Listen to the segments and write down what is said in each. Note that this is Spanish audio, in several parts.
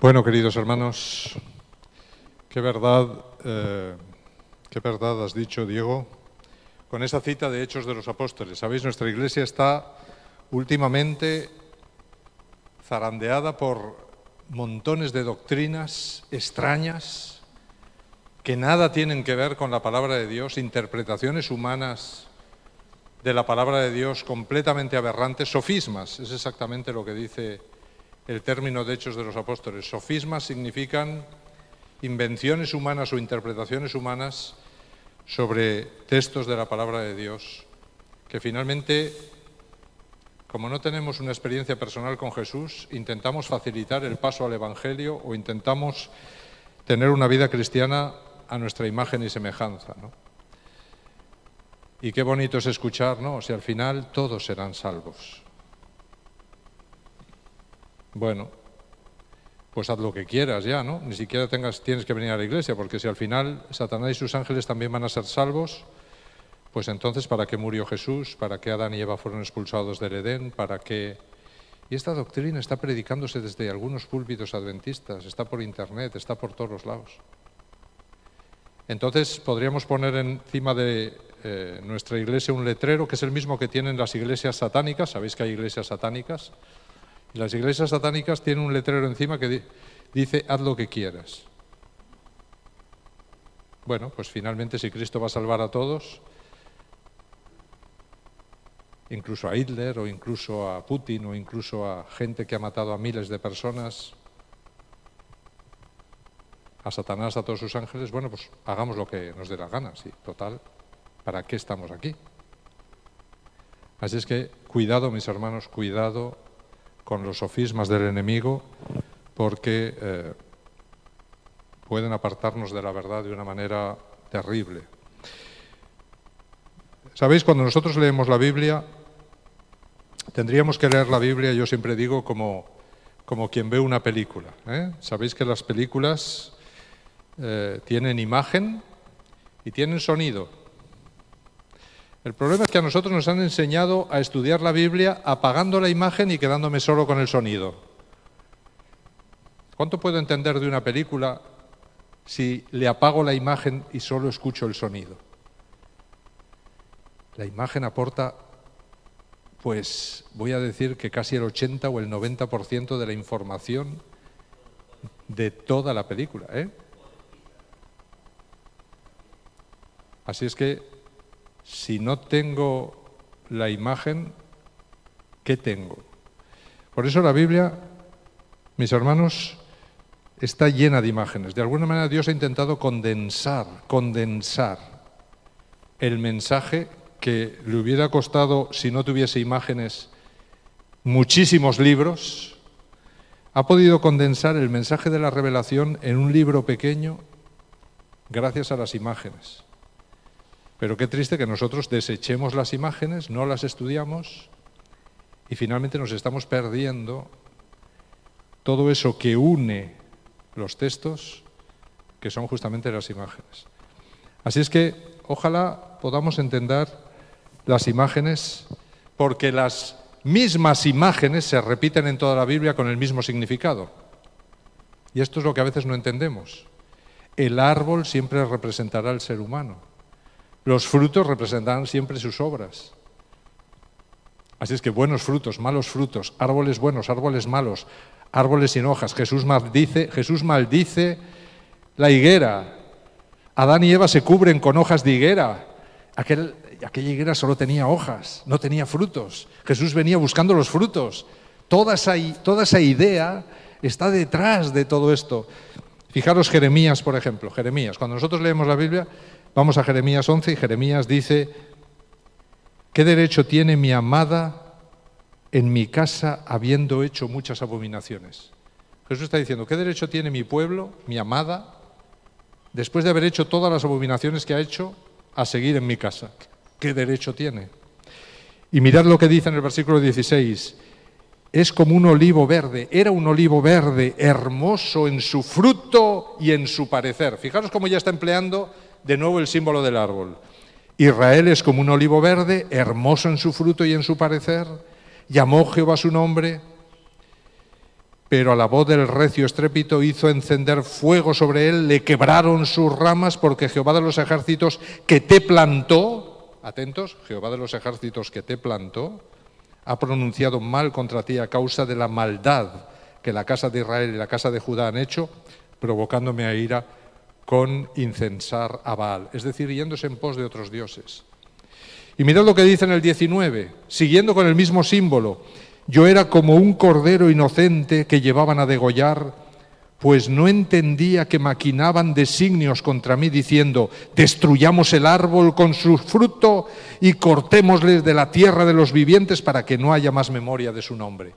Bueno, queridos hermanos, qué verdad has dicho, Diego, con esa cita de Hechos de los Apóstoles. Sabéis, nuestra Iglesia está últimamente zarandeada por montones de doctrinas extrañas que nada tienen que ver con la palabra de Dios, interpretaciones humanas de la palabra de Dios completamente aberrantes, sofismas, es exactamente lo que dice el término de Hechos de los Apóstoles. Sofismas significan invenciones humanas o interpretaciones humanas sobre textos de la palabra de Dios, que finalmente, como no tenemos una experiencia personal con Jesús, intentamos facilitar el paso al Evangelio o intentamos tener una vida cristiana a nuestra imagen y semejanza, ¿no? Y qué bonito es escuchar, ¿no? Si al final todos serán salvos. Bueno, pues haz lo que quieras ya, ¿no? Ni siquiera tienes que venir a la iglesia, porque si al final Satanás y sus ángeles también van a ser salvos, pues entonces ¿para qué murió Jesús? ¿Para qué Adán y Eva fueron expulsados del Edén? ¿Para qué? Y esta doctrina está predicándose desde algunos púlpitos adventistas, está por internet, está por todos los lados. Entonces podríamos poner encima de nuestra iglesia un letrero que es el mismo que tienen las iglesias satánicas. Sabéis que hay iglesias satánicas. Y las iglesias satánicas tienen un letrero encima que dice, haz lo que quieras. Bueno, pues finalmente si Cristo va a salvar a todos, incluso a Hitler o incluso a Putin o incluso a gente que ha matado a miles de personas, a Satanás, a todos sus ángeles, bueno, pues hagamos lo que nos dé la gana, sí, total, ¿para qué estamos aquí? Así es que cuidado, mis hermanos, cuidado con los sofismas del enemigo, porque pueden apartarnos de la verdad de una manera terrible. ¿Sabéis? Cuando nosotros leemos la Biblia, tendríamos que leer la Biblia, yo siempre digo, como quien ve una película, ¿eh? Sabéis que las películas tienen imagen y tienen sonido. El problema es que a nosotros nos han enseñado a estudiar la Biblia apagando la imagen y quedándome solo con el sonido. ¿Cuánto puedo entender de una película si le apago la imagen y solo escucho el sonido? La imagen aporta, pues voy a decir que casi el 80 o el 90% de la información de toda la película, ¿eh? Así es que si no tengo la imagen, ¿qué tengo? Por eso la Biblia, mis hermanos, está llena de imágenes. De alguna manera Dios ha intentado condensar el mensaje que le hubiera costado, si no tuviese imágenes, muchísimos libros. Ha podido condensar el mensaje de la revelación en un libro pequeño gracias a las imágenes. Pero qué triste que nosotros desechemos las imágenes, no las estudiamos y finalmente nos estamos perdiendo todo eso que une los textos, que son justamente las imágenes. Así es que ojalá podamos entender las imágenes, porque las mismas imágenes se repiten en toda la Biblia con el mismo significado. Y esto es lo que a veces no entendemos. El árbol siempre representará al ser humano. Los frutos representarán siempre sus obras. Así es que buenos frutos, malos frutos, árboles buenos, árboles malos, árboles sin hojas. Jesús maldice la higuera. Adán y Eva se cubren con hojas de higuera. Aquella higuera solo tenía hojas, no tenía frutos. Jesús venía buscando los frutos. Toda esa idea está detrás de todo esto. Fijaros Jeremías, por ejemplo. Jeremías, cuando nosotros leemos la Biblia, vamos a Jeremías 11 y Jeremías dice: ¿qué derecho tiene mi amada en mi casa habiendo hecho muchas abominaciones? Jesús está diciendo, ¿qué derecho tiene mi pueblo, mi amada, después de haber hecho todas las abominaciones que ha hecho, a seguir en mi casa? ¿Qué derecho tiene? Y mirad lo que dice en el versículo 16. Es como un olivo verde, era un olivo verde, hermoso en su fruto y en su parecer. Fijaros cómo ya está empleando de nuevo el símbolo del árbol. Israel es como un olivo verde, hermoso en su fruto y en su parecer. Llamó Jehová su nombre. pero a la voz del recio estrépito hizo encender fuego sobre él, le quebraron sus ramas, porque Jehová de los ejércitos que te plantó, atentos, Jehová de los ejércitos que te plantó, ha pronunciado mal contra ti a causa de la maldad que la casa de Israel y la casa de Judá han hecho, provocándome a ira con incensar a Baal, es decir, yéndose en pos de otros dioses. Y mirad lo que dice en el 19, siguiendo con el mismo símbolo: yo era como un cordero inocente que llevaban a degollar, pues no entendía que maquinaban designios contra mí, diciendo: destruyamos el árbol con su fruto y cortémosles de la tierra de los vivientes para que no haya más memoria de su nombre.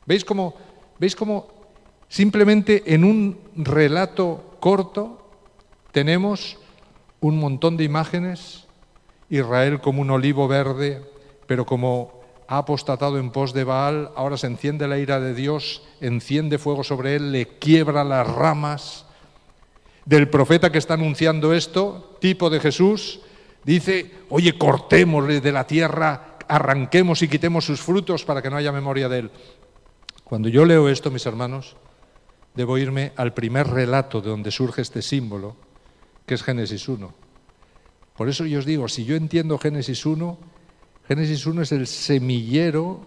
¿Veis cómo simplemente en un relato corto tenemos un montón de imágenes? Israel como un olivo verde, pero como ha apostatado en pos de Baal, ahora se enciende la ira de Dios, enciende fuego sobre él, le quiebra las ramas. Del profeta que está anunciando esto, tipo de Jesús, dice: oye, cortémosle de la tierra, arranquemos y quitemos sus frutos para que no haya memoria de él. Cuando yo leo esto, mis hermanos, debo irme al primer relato de donde surge este símbolo, que es Génesis 1. Por eso yo os digo, si yo entiendo Génesis 1 es el semillero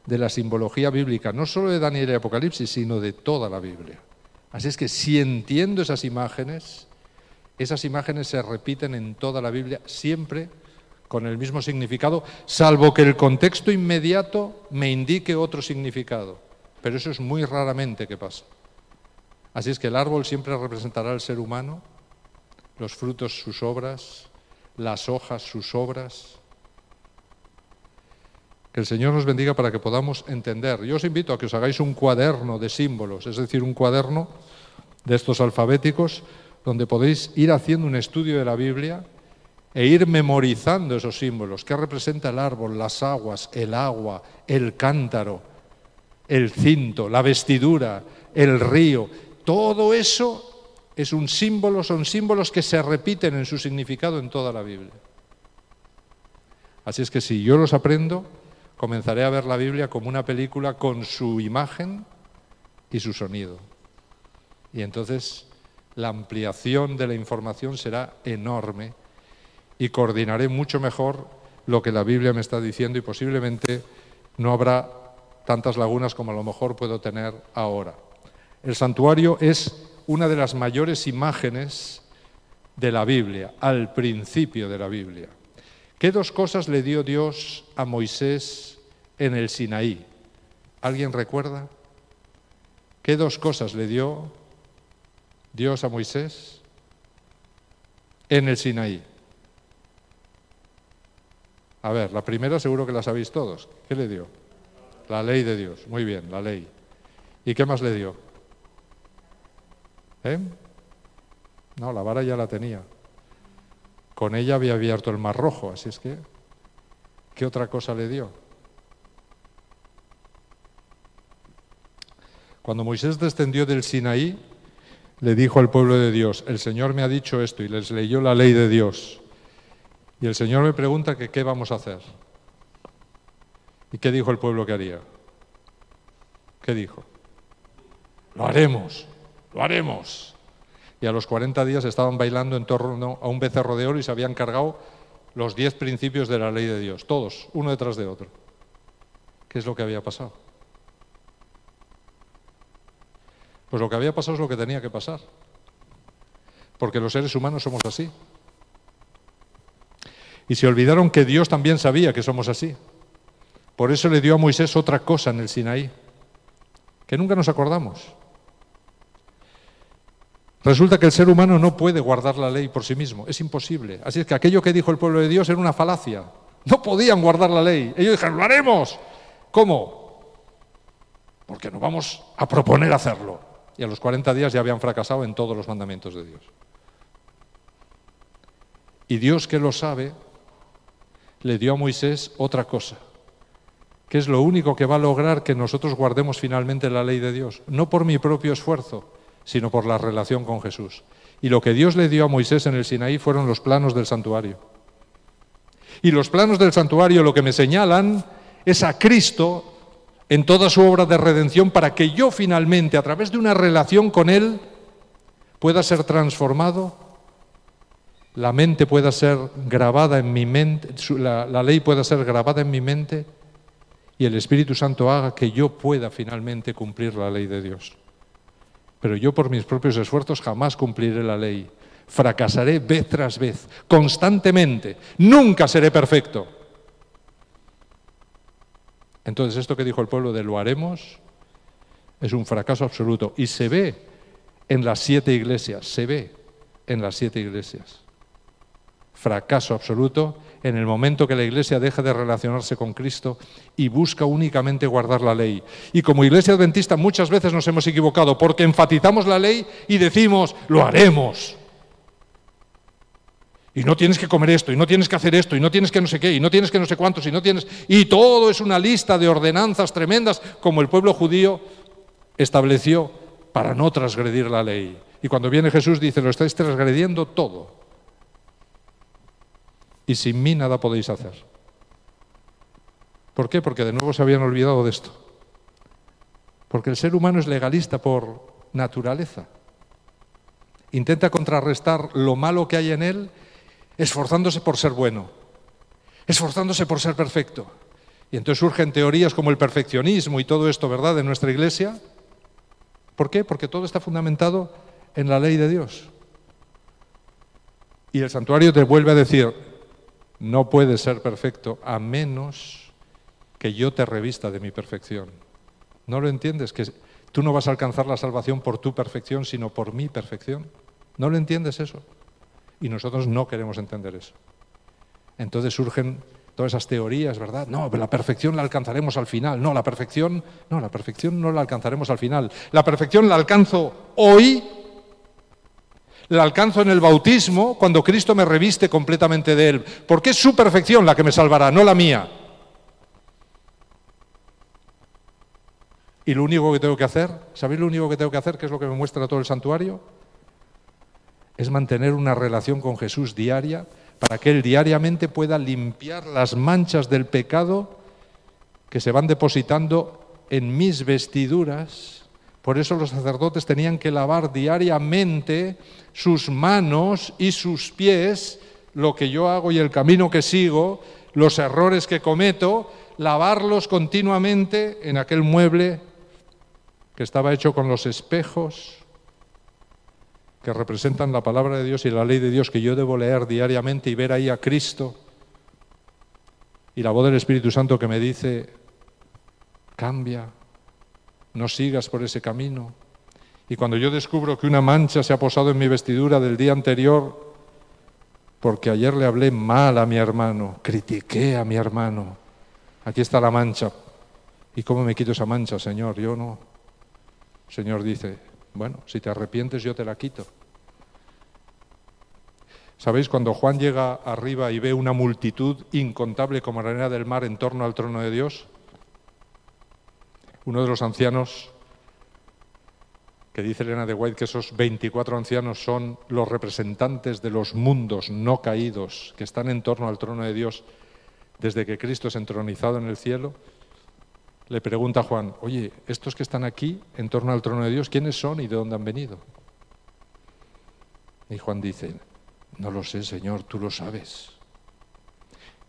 de la simbología bíblica, no solo de Daniel y Apocalipsis, sino de toda la Biblia. Así es que si entiendo esas imágenes se repiten en toda la Biblia, siempre con el mismo significado, salvo que el contexto inmediato me indique otro significado. Pero eso es muy raramente que pasa. Así es que el árbol siempre representará al ser humano, los frutos sus obras, las hojas sus obras. Que el Señor nos bendiga para que podamos entender. Yo os invito a que os hagáis un cuaderno de símbolos, es decir, un cuaderno de estos alfabéticos, donde podéis ir haciendo un estudio de la Biblia e ir memorizando esos símbolos. ¿Qué representa el árbol, las aguas, el agua, el cántaro, el cinto, la vestidura, el río? Todo eso es un símbolo, son símbolos que se repiten en su significado en toda la Biblia. Así es que si yo los aprendo, comenzaré a ver la Biblia como una película con su imagen y su sonido. Y entonces la ampliación de la información será enorme y coordinaré mucho mejor lo que la Biblia me está diciendo y posiblemente no habrá tantas lagunas como a lo mejor puedo tener ahora. El santuario es una de las mayores imágenes de la Biblia, al principio de la Biblia. ¿Qué dos cosas le dio Dios a Moisés en el Sinaí? ¿Alguien recuerda? ¿Qué dos cosas le dio Dios a Moisés en el Sinaí? A ver, la primera seguro que la sabéis todos. ¿Qué le dio? La ley de Dios. Muy bien, la ley. ¿Y qué más le dio? No, la vara ya la tenía. Con ella había abierto el Mar Rojo, así es que, ¿qué otra cosa le dio? Cuando Moisés descendió del Sinaí, le dijo al pueblo de Dios: el Señor me ha dicho esto, y les leyó la ley de Dios. Y el Señor me pregunta que qué vamos a hacer. ¿Y qué dijo el pueblo que haría? ¿Qué dijo? Lo haremos. Lo haremos. Y a los 40 días estaban bailando en torno a un becerro de oro y se habían cargado los 10 principios de la ley de Dios, todos, uno detrás de otro. ¿Qué es lo que había pasado? Pues lo que había pasado es lo que tenía que pasar. Porque los seres humanos somos así. Y se olvidaron que Dios también sabía que somos así. Por eso le dio a Moisés otra cosa en el Sinaí, que nunca nos acordamos. Resulta que el ser humano no puede guardar la ley por sí mismo, es imposible. Así es que aquello que dijo el pueblo de Dios era una falacia. No podían guardar la ley. Ellos dijeron: lo haremos. ¿Cómo? Porque nos vamos a proponer hacerlo. Y a los 40 días ya habían fracasado en todos los mandamientos de Dios. Y Dios, que lo sabe, le dio a Moisés otra cosa, que es lo único que va a lograr que nosotros guardemos finalmente la ley de Dios. No por mi propio esfuerzo, sino por la relación con Jesús. Y lo que Dios le dio a Moisés en el Sinaí fueron los planos del santuario. Y los planos del santuario lo que me señalan es a Cristo en toda su obra de redención para que yo finalmente, a través de una relación con Él, pueda ser transformado, la mente pueda ser grabada en mi mente, la ley pueda ser grabada en mi mente y el Espíritu Santo haga que yo pueda finalmente cumplir la ley de Dios. Pero yo por mis propios esfuerzos jamás cumpliré la ley. Fracasaré vez tras vez, constantemente. Nunca seré perfecto. Entonces esto que dijo el pueblo de lo haremos es un fracaso absoluto. Y se ve en las 7 iglesias, se ve en las 7 iglesias. Fracaso absoluto en el momento que la Iglesia deja de relacionarse con Cristo y busca únicamente guardar la ley. Y como Iglesia Adventista muchas veces nos hemos equivocado porque enfatizamos la ley y decimos, lo haremos. Y no tienes que comer esto, y no tienes que hacer esto, y no tienes que no sé qué, y no tienes que no sé cuántos, y no tienes... Y todo es una lista de ordenanzas tremendas como el pueblo judío estableció para no transgredir la ley. Y cuando viene Jesús dice, lo estáis transgrediendo todo. Y sin mí nada podéis hacer. ¿Por qué? Porque de nuevo se habían olvidado de esto. Porque el ser humano es legalista por naturaleza. Intenta contrarrestar lo malo que hay en él esforzándose por ser bueno, esforzándose por ser perfecto. Y entonces surgen teorías como el perfeccionismo y todo esto, ¿verdad?, de nuestra Iglesia. ¿Por qué? Porque todo está fundamentado en la ley de Dios. Y el santuario te vuelve a decir, no puedes ser perfecto a menos que yo te revista de mi perfección. ¿No lo entiendes? Que tú no vas a alcanzar la salvación por tu perfección, sino por mi perfección. ¿No lo entiendes eso? Y nosotros no queremos entender eso. Entonces surgen todas esas teorías, ¿verdad? No, pero la perfección la alcanzaremos al final. No, la perfección no la alcanzaremos al final. La perfección la alcanzo hoy. La alcanzo en el bautismo, cuando Cristo me reviste completamente de Él. Porque es su perfección la que me salvará, no la mía. Y lo único que tengo que hacer, ¿sabéis lo único que tengo que hacer? Que es lo que me muestra todo el santuario. Es mantener una relación con Jesús diaria, para que Él diariamente pueda limpiar las manchas del pecado que se van depositando en mis vestiduras. Por eso los sacerdotes tenían que lavar diariamente sus manos y sus pies, lo que yo hago y el camino que sigo, los errores que cometo, lavarlos continuamente en aquel mueble que estaba hecho con los espejos que representan la palabra de Dios y la ley de Dios que yo debo leer diariamente y ver ahí a Cristo y la voz del Espíritu Santo que me dice, cambia, no sigas por ese camino. Y cuando yo descubro que una mancha se ha posado en mi vestidura del día anterior, porque ayer le hablé mal a mi hermano, critiqué a mi hermano, aquí está la mancha. ¿Y cómo me quito esa mancha, Señor? Yo no. El Señor dice, bueno, si te arrepientes yo te la quito. ¿Sabéis? Cuando Juan llega arriba y ve una multitud incontable como la arena del mar en torno al trono de Dios, uno de los ancianos, que dice Elena de White que esos 24 ancianos son los representantes de los mundos no caídos que están en torno al trono de Dios desde que Cristo es entronizado en el cielo, le pregunta a Juan, oye, estos que están aquí en torno al trono de Dios, ¿quiénes son y de dónde han venido? Y Juan dice, no lo sé, Señor, tú lo sabes.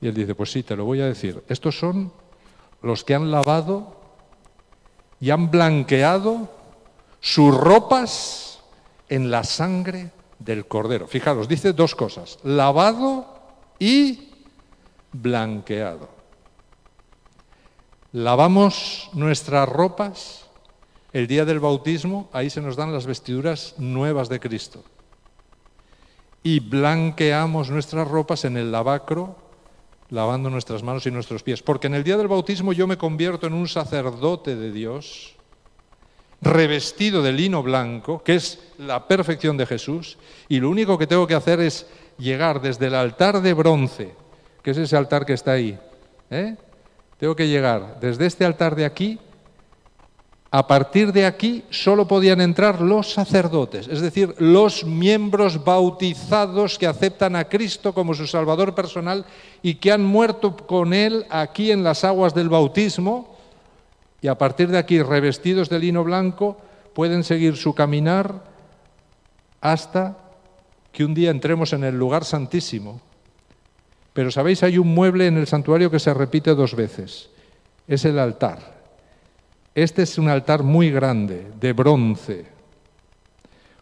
Y él dice, pues sí, te lo voy a decir. Estos son los que han lavado y han blanqueado sus ropas en la sangre del Cordero. Fijaros, dice dos cosas, lavado y blanqueado. Lavamos nuestras ropas el día del bautismo, ahí se nos dan las vestiduras nuevas de Cristo. Y blanqueamos nuestras ropas en el lavacro, lavando nuestras manos y nuestros pies. Porque en el día del bautismo yo me convierto en un sacerdote de Dios, revestido de lino blanco, que es la perfección de Jesús, y lo único que tengo que hacer es llegar desde el altar de bronce, que es ese altar que está ahí, tengo que llegar desde este altar de aquí. A partir de aquí solo podían entrar los sacerdotes, es decir, los miembros bautizados que aceptan a Cristo como su Salvador personal y que han muerto con Él aquí en las aguas del bautismo Y a partir de aquí, revestidos de lino blanco, pueden seguir su caminar hasta que un día entremos en el lugar santísimo. Pero, ¿sabéis? Hay un mueble en el santuario que se repite 2 veces. Es el altar. Este es un altar muy grande, de bronce,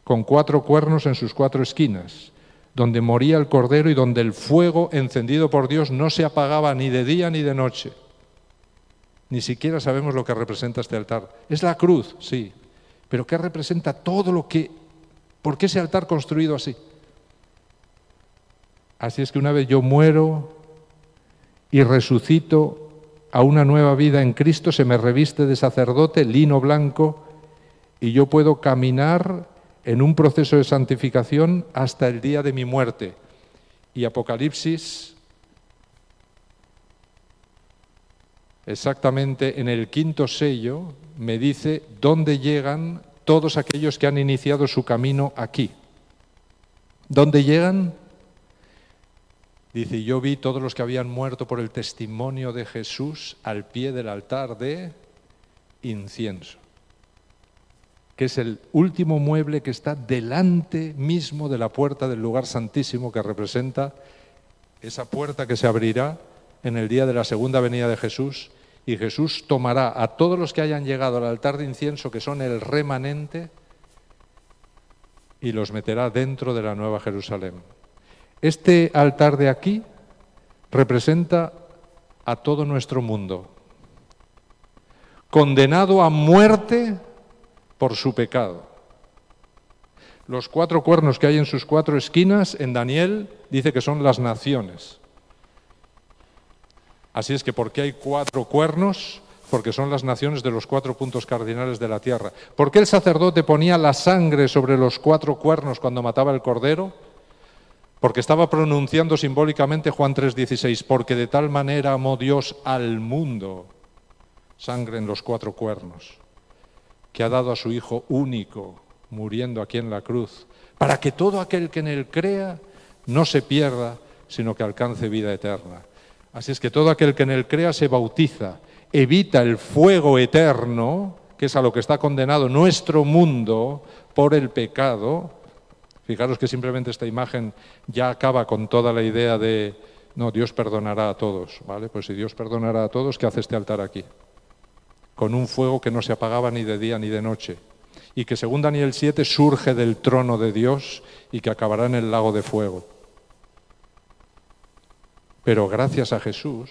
con 4 cuernos en sus 4 esquinas, donde moría el Cordero y donde el fuego encendido por Dios no se apagaba ni de día ni de noche. Ni siquiera sabemos lo que representa este altar. Es la cruz, sí, pero ¿qué representa todo lo que... ¿Por qué ese altar construido así? Así es que una vez yo muero y resucito a una nueva vida en Cristo, se me reviste de sacerdote, lino blanco, y yo puedo caminar en un proceso de santificación hasta el día de mi muerte. Y Apocalipsis, exactamente en el 5.º sello, me dice dónde llegan todos aquellos que han iniciado su camino aquí. ¿Dónde llegan? Dice, yo vi todos los que habían muerto por el testimonio de Jesús al pie del altar de incienso, que es el último mueble que está delante mismo de la puerta del lugar santísimo, que representa esa puerta que se abrirá en el día de la segunda venida de Jesús, y Jesús tomará a todos los que hayan llegado al altar de incienso, que son el remanente, y los meterá dentro de la Nueva Jerusalén. Este altar de aquí representa a todo nuestro mundo, condenado a muerte por su pecado. Los 4 cuernos que hay en sus 4 esquinas, en Daniel, dice que son las naciones. Así es que, ¿por qué hay 4 cuernos? Porque son las naciones de los 4 puntos cardinales de la tierra. ¿Por qué el sacerdote ponía la sangre sobre los 4 cuernos cuando mataba el cordero? Porque estaba pronunciando simbólicamente Juan 3:16, porque de tal manera amó Dios al mundo, sangre en los 4 cuernos, que ha dado a su Hijo único, muriendo aquí en la cruz, para que todo aquel que en él crea no se pierda, sino que alcance vida eterna. Así es que todo aquel que en él crea se bautiza, evita el fuego eterno, que es a lo que está condenado nuestro mundo por el pecado. Fijaros que simplemente esta imagen ya acaba con toda la idea de, no, Dios perdonará a todos, ¿vale? Pues si Dios perdonará a todos, ¿qué hace este altar aquí? Con un fuego que no se apagaba ni de día ni de noche, y que según Daniel 7 surge del trono de Dios y que acabará en el lago de fuego. Pero gracias a Jesús,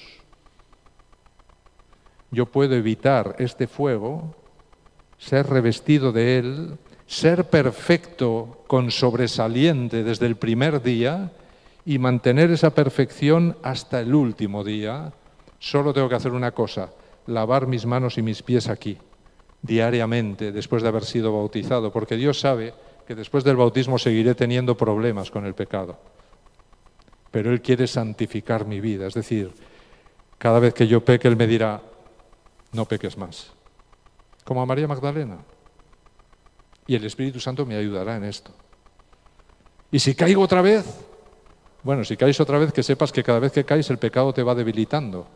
yo puedo evitar este fuego, ser revestido de él, ser perfecto con sobresaliente desde el primer día y mantener esa perfección hasta el último día. Solo tengo que hacer una cosa, lavar mis manos y mis pies aquí, diariamente, después de haber sido bautizado, porque Dios sabe que después del bautismo seguiré teniendo problemas con el pecado. Pero Él quiere santificar mi vida, es decir, cada vez que yo peque, Él me dirá, no peques más. Como a María Magdalena. Y el Espíritu Santo me ayudará en esto. Y si caigo otra vez, bueno, si caes otra vez, que sepas que cada vez que caes el pecado te va debilitando.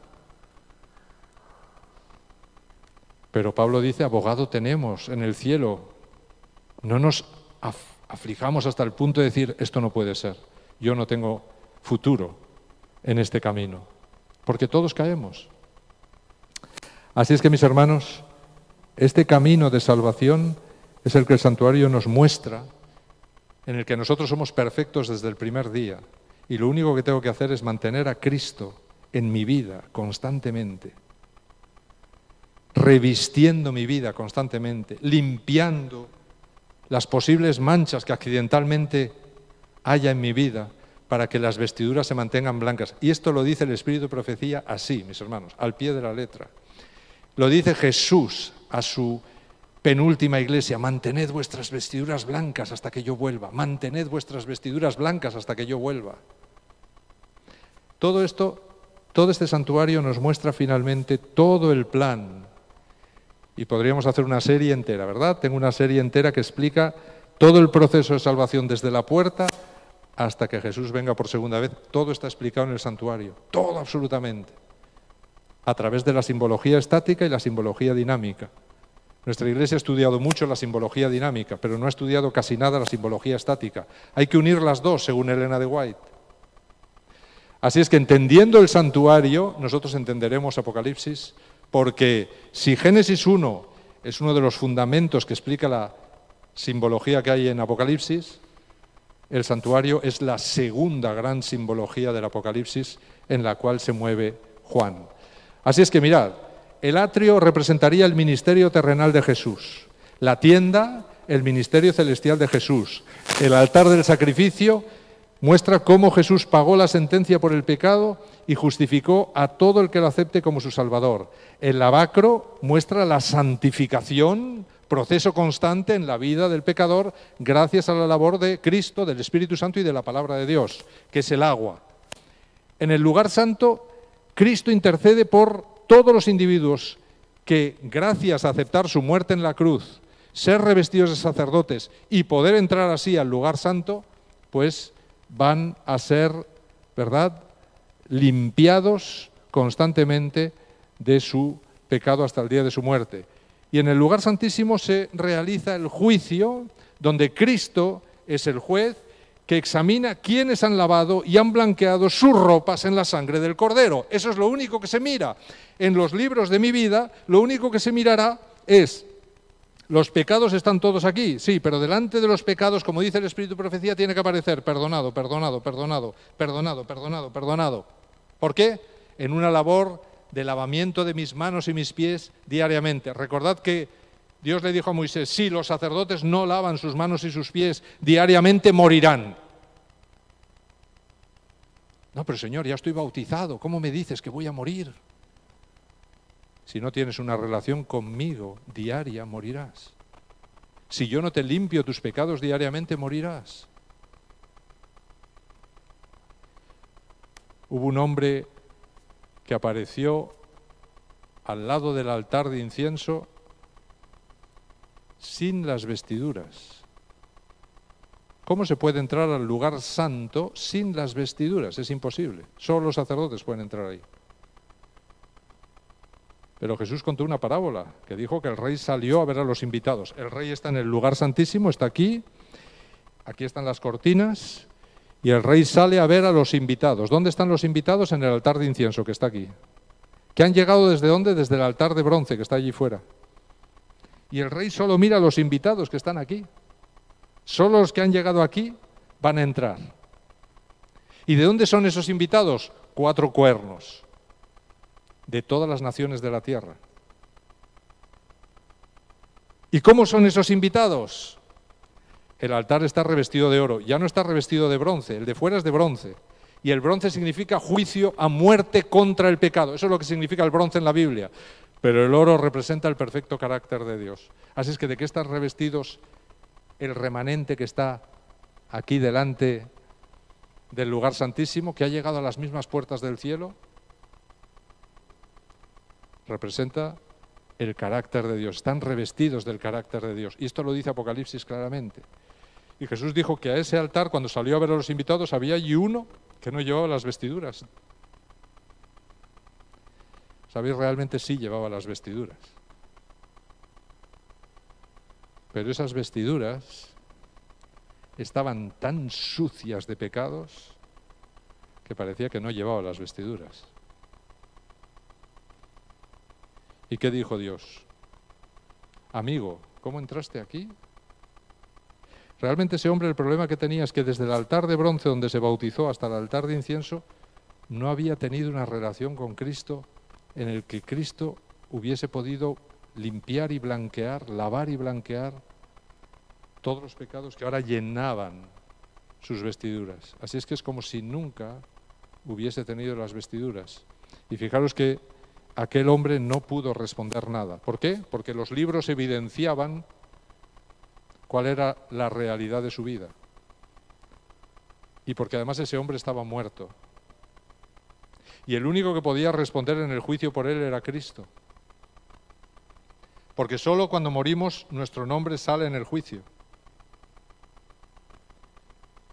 Pero Pablo dice, abogado tenemos en el cielo. No nos aflijamos hasta el punto de decir, esto no puede ser. Yo no tengo futuro en este camino. Porque todos caemos. Así es que, mis hermanos, este camino de salvación es el que el santuario nos muestra, en el que nosotros somos perfectos desde el primer día. Y lo único que tengo que hacer es mantener a Cristo en mi vida constantemente, revistiendo mi vida constantemente, limpiando las posibles manchas que accidentalmente haya en mi vida para que las vestiduras se mantengan blancas. Y esto lo dice el Espíritu de Profecía así, mis hermanos, al pie de la letra. Lo dice Jesús a su penúltima iglesia, mantened vuestras vestiduras blancas hasta que yo vuelva, mantened vuestras vestiduras blancas hasta que yo vuelva. Todo esto, todo este santuario nos muestra finalmente todo el plan. Y podríamos hacer una serie entera, ¿verdad? Tengo una serie entera que explica todo el proceso de salvación desde la puerta hasta que Jesús venga por segunda vez. Todo está explicado en el santuario, todo absolutamente. a través de la simbología estática y la simbología dinámica. Nuestra Iglesia ha estudiado mucho la simbología dinámica, pero no ha estudiado casi nada la simbología estática. Hay que unir las dos, según Elena de White. Así es que entendiendo el santuario, nosotros entenderemos Apocalipsis, porque si Génesis 1 es uno de los fundamentos que explica la simbología que hay en Apocalipsis, el santuario es la segunda gran simbología del Apocalipsis en la cual se mueve Juan. Así es que mirad, el atrio representaría el ministerio terrenal de Jesús, la tienda, el ministerio celestial de Jesús, el altar del sacrificio muestra cómo Jesús pagó la sentencia por el pecado y justificó a todo el que lo acepte como su Salvador. El lavacro muestra la santificación, proceso constante en la vida del pecador gracias a la labor de Cristo, del Espíritu Santo y de la palabra de Dios, que es el agua. En el lugar santo, Cristo intercede por todos los individuos que, gracias a aceptar su muerte en la cruz, ser revestidos de sacerdotes y poder entrar así al lugar santo, pues van a ser, ¿verdad?, limpiados constantemente de su pecado hasta el día de su muerte. Y en el lugar santísimo se realiza el juicio, donde Cristo es el juez que examina quiénes han lavado y han blanqueado sus ropas en la sangre del Cordero. Eso es lo único que se mira. En los libros de mi vida, lo único que se mirará es: los pecados están todos aquí, sí, pero delante de los pecados, como dice el Espíritu de Profecía, tiene que aparecer perdonado, perdonado, perdonado, perdonado, perdonado, perdonado. ¿Por qué? En una labor de lavamiento de mis manos y mis pies diariamente. Recordad que Dios le dijo a Moisés: si los sacerdotes no lavan sus manos y sus pies diariamente, morirán. No, pero Señor, ya estoy bautizado, ¿cómo me dices que voy a morir? Si no tienes una relación conmigo diaria, morirás. Si yo no te limpio tus pecados diariamente, morirás. Hubo un hombre que apareció al lado del altar de incienso sin las vestiduras. ¿Cómo se puede entrar al lugar santo sin las vestiduras? Es imposible. Solo los sacerdotes pueden entrar ahí. Pero Jesús contó una parábola que dijo que el rey salió a ver a los invitados. El rey está en el lugar santísimo, está aquí están las cortinas, y el rey sale a ver a los invitados. ¿Dónde están los invitados? En el altar de incienso que está aquí. ¿Que han llegado desde dónde? Desde el altar de bronce que está allí fuera. Y el rey solo mira a los invitados que están aquí. Solo los que han llegado aquí van a entrar. ¿Y de dónde son esos invitados? 4 cuernos. De todas las naciones de la tierra. ¿Y cómo son esos invitados? El altar está revestido de oro, ya no está revestido de bronce, el de fuera es de bronce. Y el bronce significa juicio a muerte contra el pecado. Eso es lo que significa el bronce en la Biblia. Pero el oro representa el perfecto carácter de Dios. Así es que ¿de qué están revestidos el remanente que está aquí delante del lugar santísimo, que ha llegado a las mismas puertas del cielo? Representa el carácter de Dios, están revestidos del carácter de Dios. Y esto lo dice Apocalipsis claramente. Y Jesús dijo que a ese altar, cuando salió a ver a los invitados, había allí uno que no llevaba las vestiduras. ¿Sabéis? Realmente sí llevaba las vestiduras. Pero esas vestiduras estaban tan sucias de pecados que parecía que no llevaba las vestiduras. ¿Y qué dijo Dios? Amigo, ¿cómo entraste aquí? Realmente ese hombre, el problema que tenía es que desde el altar de bronce donde se bautizó hasta el altar de incienso no había tenido una relación con Cristo en el que Cristo hubiese podido limpiar y blanquear, lavar y blanquear todos los pecados que ahora llenaban sus vestiduras. Así es que es como si nunca hubiese tenido las vestiduras. Y fijaros que aquel hombre no pudo responder nada. ¿Por qué? Porque los libros evidenciaban cuál era la realidad de su vida. Y porque además ese hombre estaba muerto. Y el único que podía responder en el juicio por él era Cristo. Porque solo cuando morimos nuestro nombre sale en el juicio.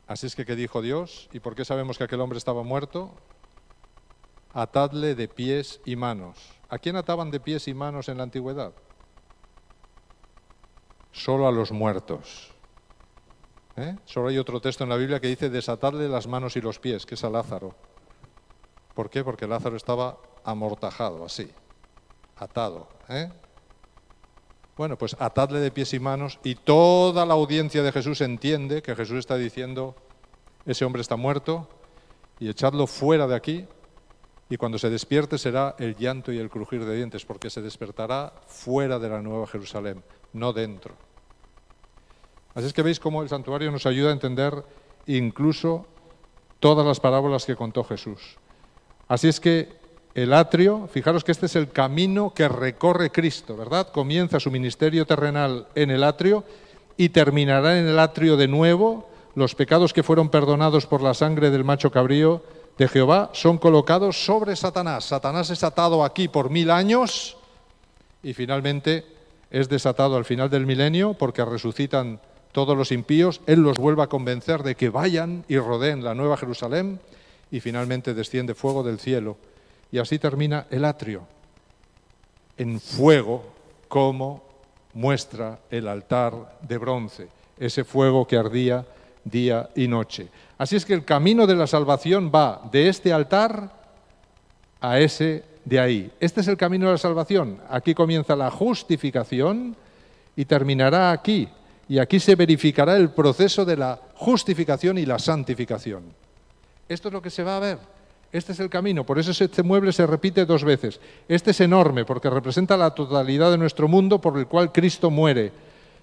Así es que, ¿qué dijo Dios? ¿Y por qué sabemos que aquel hombre estaba muerto? atadle de pies y manos. ¿A quién ataban de pies y manos en la antigüedad? Solo a los muertos. Solo hay otro texto en la Biblia que dice desatadle las manos y los pies, que es a Lázaro. ¿Por qué? Porque Lázaro estaba amortajado, así, atado. Bueno, pues atadle de pies y manos, y toda la audiencia de Jesús entiende que Jesús está diciendo, ese hombre está muerto, y echadlo fuera de aquí, y cuando se despierte será el llanto y el crujir de dientes, porque se despertará fuera de la Nueva Jerusalén, no dentro. Así es que veis cómo el santuario nos ayuda a entender incluso todas las parábolas que contó Jesús. Así es que el atrio, fijaros que este es el camino que recorre Cristo, ¿verdad? Comienza su ministerio terrenal en el atrio y terminará en el atrio de nuevo. Los pecados que fueron perdonados por la sangre del macho cabrío de Jehová son colocados sobre Satanás. Satanás es atado aquí por 1000 años y finalmente es desatado al final del milenio porque resucitan todos los impíos. Él los vuelve a convencer de que vayan y rodeen la Nueva Jerusalén y finalmente desciende fuego del cielo. Y así termina el atrio, en fuego, como muestra el altar de bronce, ese fuego que ardía día y noche. Así es que el camino de la salvación va de este altar a ese de ahí. Este es el camino de la salvación. Aquí comienza la justificación y terminará aquí. Y aquí se verificará el proceso de la justificación y la santificación. Esto es lo que se va a ver. Este es el camino. Por eso este mueble se repite 2 veces. Este es enorme porque representa la totalidad de nuestro mundo por el cual Cristo muere.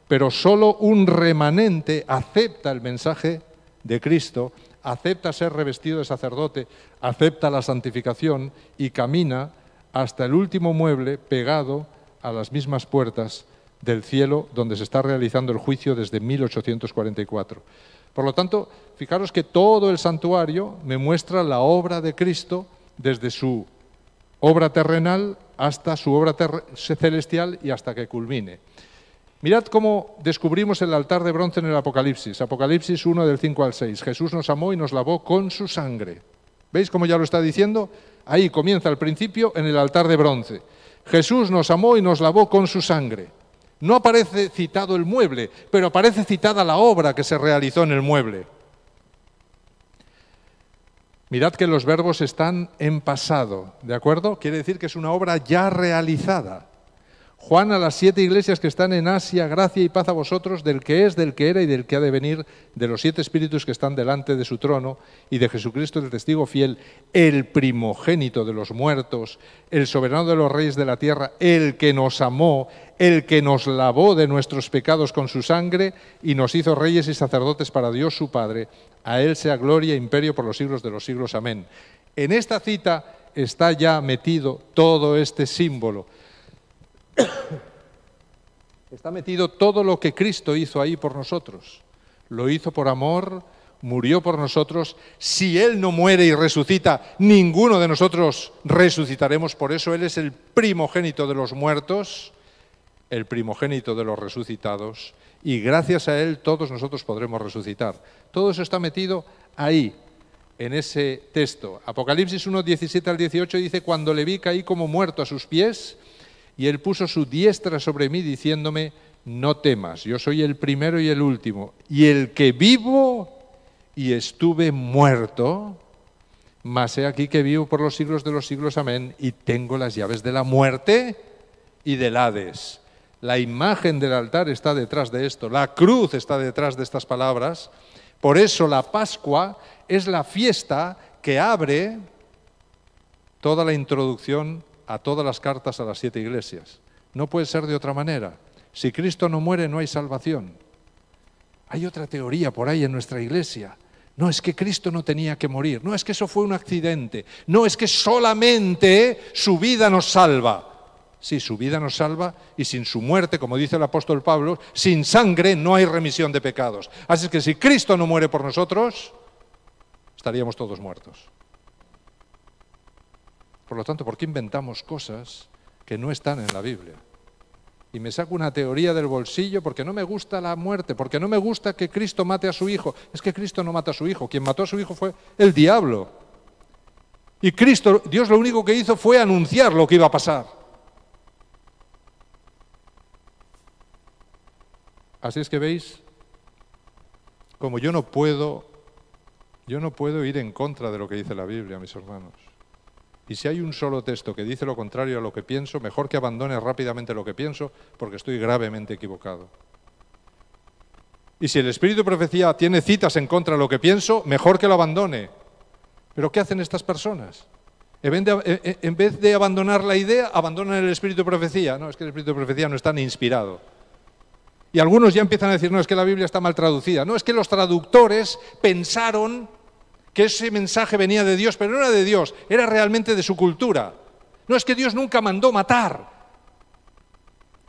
Pero solo un remanente acepta el mensaje de Cristo, acepta ser revestido de sacerdote, acepta la santificación y camina hasta el último mueble pegado a las mismas puertas del cielo donde se está realizando el juicio desde 1844. Por lo tanto, fijaros que todo el santuario me muestra la obra de Cristo desde su obra terrenal hasta su obra celestial y hasta que culmine. Mirad cómo descubrimos el altar de bronce en el Apocalipsis. Apocalipsis 1 del 5 al 6. Jesús nos amó y nos lavó con su sangre. ¿Veis cómo ya lo está diciendo? Ahí comienza el principio en el altar de bronce. Jesús nos amó y nos lavó con su sangre. No aparece citado el mueble, pero aparece citada la obra que se realizó en el mueble. Mirad que los verbos están en pasado, ¿de acuerdo? Quiere decir que es una obra ya realizada. Juan a las 7 iglesias que están en Asia, gracia y paz a vosotros, del que es, del que era y del que ha de venir, de los 7 espíritus que están delante de su trono y de Jesucristo el testigo fiel, el primogénito de los muertos, el soberano de los reyes de la tierra, el que nos amó, el que nos lavó de nuestros pecados con su sangre y nos hizo reyes y sacerdotes para Dios su Padre. A él sea gloria e imperio por los siglos de los siglos. Amén. En esta cita está ya metido todo este símbolo. Está metido todo lo que Cristo hizo ahí por nosotros. Lo hizo por amor, murió por nosotros. Si Él no muere y resucita, ninguno de nosotros resucitaremos. Por eso Él es el primogénito de los muertos, el primogénito de los resucitados, y gracias a Él todos nosotros podremos resucitar. Todo eso está metido ahí, en ese texto. Apocalipsis 1, 17 al 18 dice: cuando le vi caí como muerto a sus pies, y Él puso su diestra sobre mí diciéndome: no temas, yo soy el primero y el último, y el que vivo y estuve muerto, mas he aquí que vivo por los siglos de los siglos, amén, y tengo las llaves de la muerte y del Hades. La imagen del altar está detrás de esto, la cruz está detrás de estas palabras. Por eso la Pascua es la fiesta que abre toda la introducción a todas las cartas a las 7 iglesias. No puede ser de otra manera. Si Cristo no muere, no hay salvación. Hay otra teoría por ahí en nuestra iglesia. No es que Cristo no tenía que morir, no es que eso fue un accidente, no es que solamente su vida nos salva. Sí, su vida nos salva y sin su muerte, como dice el apóstol Pablo, sin sangre no hay remisión de pecados. Así es que si Cristo no muere por nosotros, estaríamos todos muertos. Por lo tanto, ¿por qué inventamos cosas que no están en la Biblia? Y me saco una teoría del bolsillo porque no me gusta la muerte, porque no me gusta que Cristo mate a su hijo. Es que Cristo no mata a su hijo, quien mató a su hijo fue el diablo. Y Dios lo único que hizo fue anunciar lo que iba a pasar. Así es que veis, como yo no puedo ir en contra de lo que dice la Biblia, mis hermanos. Y si hay un solo texto que dice lo contrario a lo que pienso, mejor que abandone rápidamente lo que pienso, porque estoy gravemente equivocado. Y si el Espíritu de Profecía tiene citas en contra de lo que pienso, mejor que lo abandone. ¿Pero qué hacen estas personas? En vez de abandonar la idea, abandonan el Espíritu de Profecía. No, es que el Espíritu de Profecía no está ni inspirado. Y algunos ya empiezan a decir, no, es que la Biblia está mal traducida. No, es que los traductores pensaron que ese mensaje venía de Dios, pero no era de Dios, era realmente de su cultura. No, es que Dios nunca mandó matar.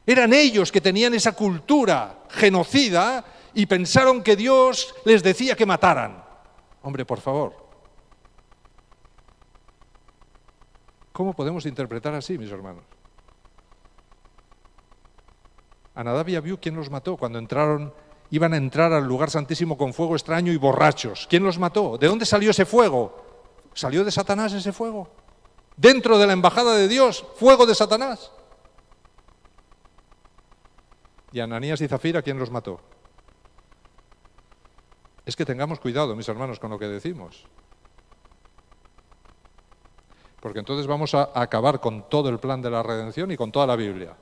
Eran ellos que tenían esa cultura genocida y pensaron que Dios les decía que mataran. Hombre, por favor. ¿Cómo podemos interpretar así, mis hermanos? A Nadab y Abiú, ¿quién los mató cuando iban a entrar al lugar santísimo con fuego extraño y borrachos? ¿Quién los mató? ¿De dónde salió ese fuego? ¿Salió de Satanás ese fuego? ¿Dentro de la embajada de Dios, fuego de Satanás? ¿Y Ananías y Zafira, quién los mató? Es que tengamos cuidado, mis hermanos, con lo que decimos. Porque entonces vamos a acabar con todo el plan de la redención y con toda la Biblia.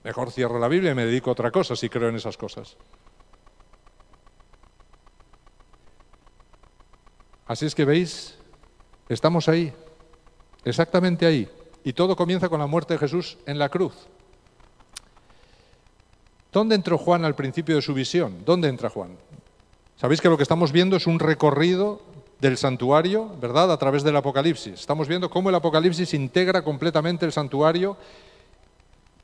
Mejor cierro la Biblia y me dedico a otra cosa si creo en esas cosas. Así es que veis, estamos ahí, exactamente ahí. Y todo comienza con la muerte de Jesús en la cruz. ¿Dónde entró Juan al principio de su visión? ¿Dónde entra Juan? Sabéis que lo que estamos viendo es un recorrido del santuario, ¿verdad?, a través del Apocalipsis. Estamos viendo cómo el Apocalipsis integra completamente el santuario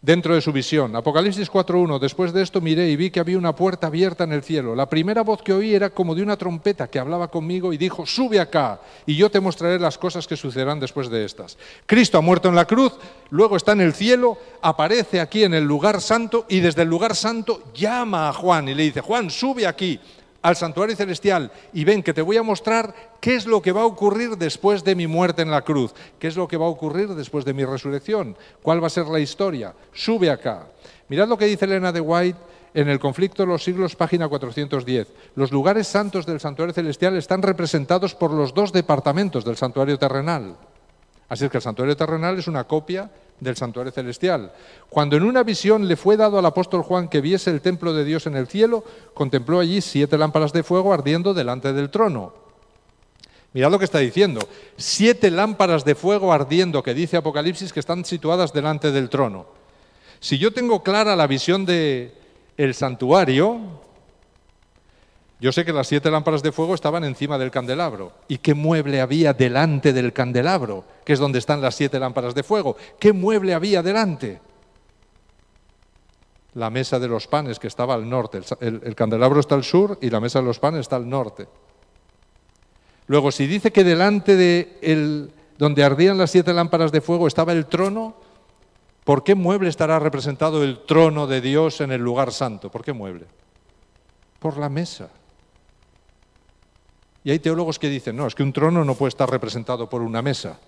dentro de su visión. Apocalipsis 4.1, después de esto miré y vi que había una puerta abierta en el cielo. La primera voz que oí era como de una trompeta que hablaba conmigo y dijo, sube acá y yo te mostraré las cosas que sucederán después de estas. Cristo ha muerto en la cruz, luego está en el cielo, aparece aquí en el lugar santo y desde el lugar santo llama a Juan y le dice, Juan, sube aquí al santuario celestial y ven que te voy a mostrar qué es lo que va a ocurrir después de mi muerte en la cruz, qué es lo que va a ocurrir después de mi resurrección, cuál va a ser la historia, sube acá. Mirad lo que dice Elena de White en El conflicto de los siglos, página 410. Los lugares santos del santuario celestial están representados por los dos departamentos del santuario terrenal. Así es que el santuario terrenal es una copia del santuario celestial. Cuando en una visión le fue dado al apóstol Juan que viese el templo de Dios en el cielo, contempló allí 7 lámparas de fuego ardiendo delante del trono. Mirad lo que está diciendo, 7 lámparas de fuego ardiendo, que dice Apocalipsis, que están situadas delante del trono. Si yo tengo clara la visión del santuario, yo sé que las 7 lámparas de fuego estaban encima del candelabro. ¿Y qué mueble había delante del candelabro? Que es donde están las 7 lámparas de fuego. ¿Qué mueble había delante? La mesa de los panes, que estaba al norte. El candelabro está al sur y la mesa de los panes está al norte. Luego, si dice que delante de donde ardían las 7 lámparas de fuego estaba el trono, ¿por qué mueble estará representado el trono de Dios en el lugar santo? ¿Por qué mueble? Por la mesa. Y hay teólogos que dicen, no, es que un trono no puede estar representado por una mesa.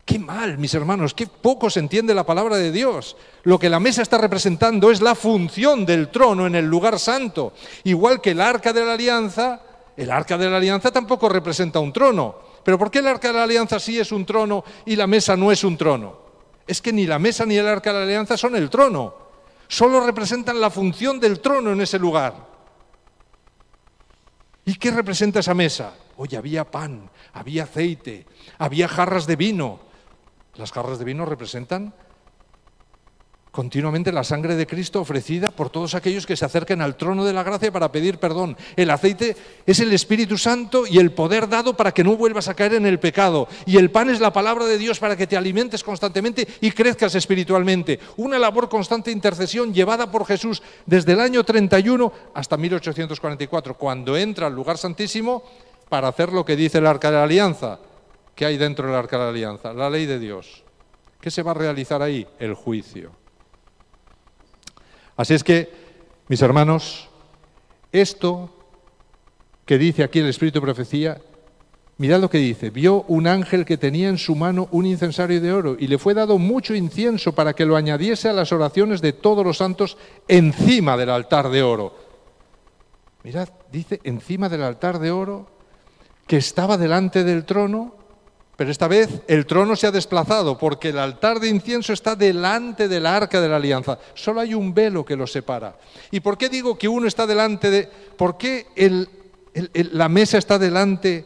¡Qué mal, mis hermanos! ¡Qué poco se entiende la palabra de Dios! Lo que la mesa está representando es la función del trono en el lugar santo. Igual que el arca de la alianza tampoco representa un trono. ¿Pero por qué el arca de la alianza sí es un trono y la mesa no es un trono? Es que ni la mesa ni el arca de la alianza son el trono. Solo representan la función del trono en ese lugar. ¿Y qué representa esa mesa? Oye, había pan, había aceite, había jarras de vino. Las jarras de vino representan continuamente la sangre de Cristo ofrecida por todos aquellos que se acerquen al trono de la gracia para pedir perdón. El aceite es el Espíritu Santo y el poder dado para que no vuelvas a caer en el pecado. Y el pan es la palabra de Dios para que te alimentes constantemente y crezcas espiritualmente. Una labor constante de intercesión llevada por Jesús desde el año 31 hasta 1844, cuando entra al lugar santísimo para hacer lo que dice el Arca de la Alianza. ¿Qué hay dentro del Arca de la Alianza? La ley de Dios. ¿Qué se va a realizar ahí? El juicio. Así es que, mis hermanos, esto que dice aquí el Espíritu de Profecía Mirad lo que dice: vio un ángel que tenía en su mano un incensario de oro y le fue dado mucho incienso para que lo añadiese a las oraciones de todos los santos encima del altar de oro. Mirad, dice encima del altar de oro que estaba delante del trono, pero esta vez el trono se ha desplazado porque el altar de incienso está delante del arca de la alianza. Solo hay un velo que lo separa. ¿Y por qué digo que uno está delante de...? ¿Por qué la mesa está delante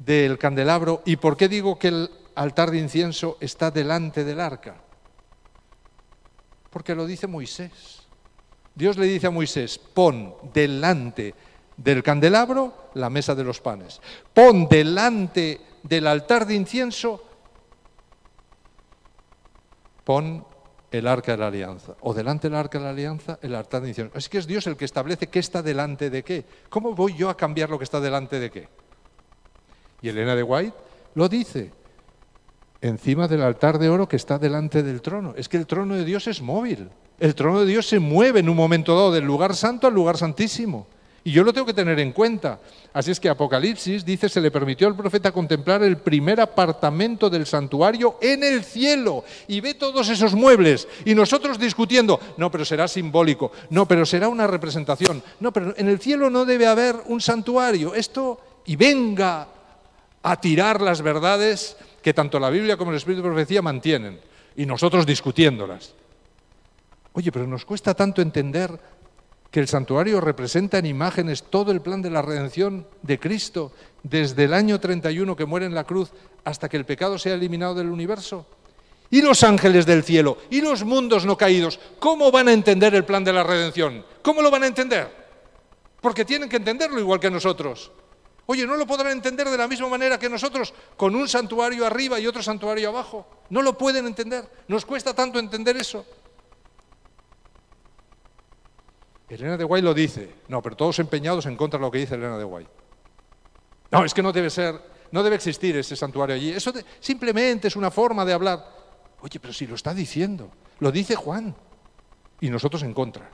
del candelabro? ¿Y por qué digo que el altar de incienso está delante del arca? Porque lo dice Moisés. Dios le dice a Moisés: pon delante del candelabro la mesa de los panes. Pon delante del altar de incienso, pon el arca de la alianza. O delante del arca de la alianza, el altar de incienso. Es que es Dios el que establece qué está delante de qué. ¿Cómo voy yo a cambiar lo que está delante de qué? Y Elena de White lo dice: encima del altar de oro que está delante del trono. Es que el trono de Dios es móvil. El trono de Dios se mueve en un momento dado del lugar santo al lugar santísimo. Y yo lo tengo que tener en cuenta. Así es que Apocalipsis dice: se le permitió al profeta contemplar el primer apartamento del santuario en el cielo. Y ve todos esos muebles. Y nosotros discutiendo: no, pero será simbólico. No, pero será una representación. No, pero en el cielo no debe haber un santuario. Esto, y venga a tirar las verdades que tanto la Biblia como el Espíritu de Profecía mantienen. Y nosotros discutiéndolas. Oye, pero nos cuesta tanto entender que el santuario representa en imágenes todo el plan de la redención de Cristo, desde el año 31 que muere en la cruz hasta que el pecado sea eliminado del universo. ¿Y los ángeles del cielo? ¿Y los mundos no caídos? ¿Cómo van a entender el plan de la redención? ¿Cómo lo van a entender? Porque tienen que entenderlo igual que nosotros. Oye, ¿no lo podrán entender de la misma manera que nosotros, con un santuario arriba y otro santuario abajo? ¿No lo pueden entender? ¿Nos cuesta tanto entender eso? Elena de White lo dice. No, pero todos empeñados en contra de lo que dice Elena de White. No, es que no debe existir ese santuario allí. Eso simplemente es una forma de hablar. Oye, pero si lo está diciendo, lo dice Juan. Y nosotros en contra.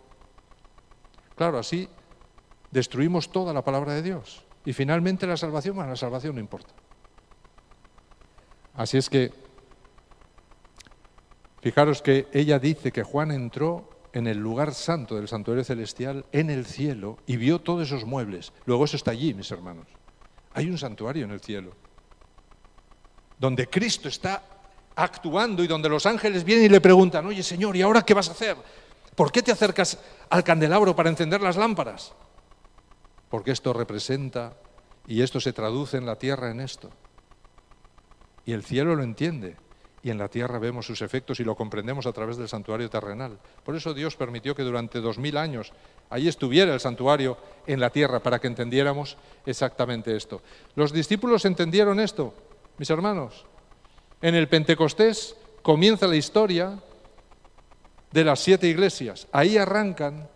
Claro, así destruimos toda la palabra de Dios. Y finalmente la salvación no importa. Así es que, fijaros que ella dice que Juan entró en el lugar santo del santuario celestial, en el cielo, y vio todos esos muebles. Luego eso está allí, mis hermanos. Hay un santuario en el cielo, donde Cristo está actuando y donde los ángeles vienen y le preguntan: oye, Señor, ¿y ahora qué vas a hacer? ¿Por qué te acercas al candelabro para encender las lámparas? Porque esto representa, y esto se traduce en la tierra en esto. Y el cielo lo entiende. Y en la tierra vemos sus efectos y lo comprendemos a través del santuario terrenal. Por eso Dios permitió que durante 2000 años ahí estuviera el santuario en la tierra, para que entendiéramos exactamente esto. ¿Los discípulos entendieron esto, mis hermanos? En el Pentecostés comienza la historia de las 7 iglesias. Ahí arrancan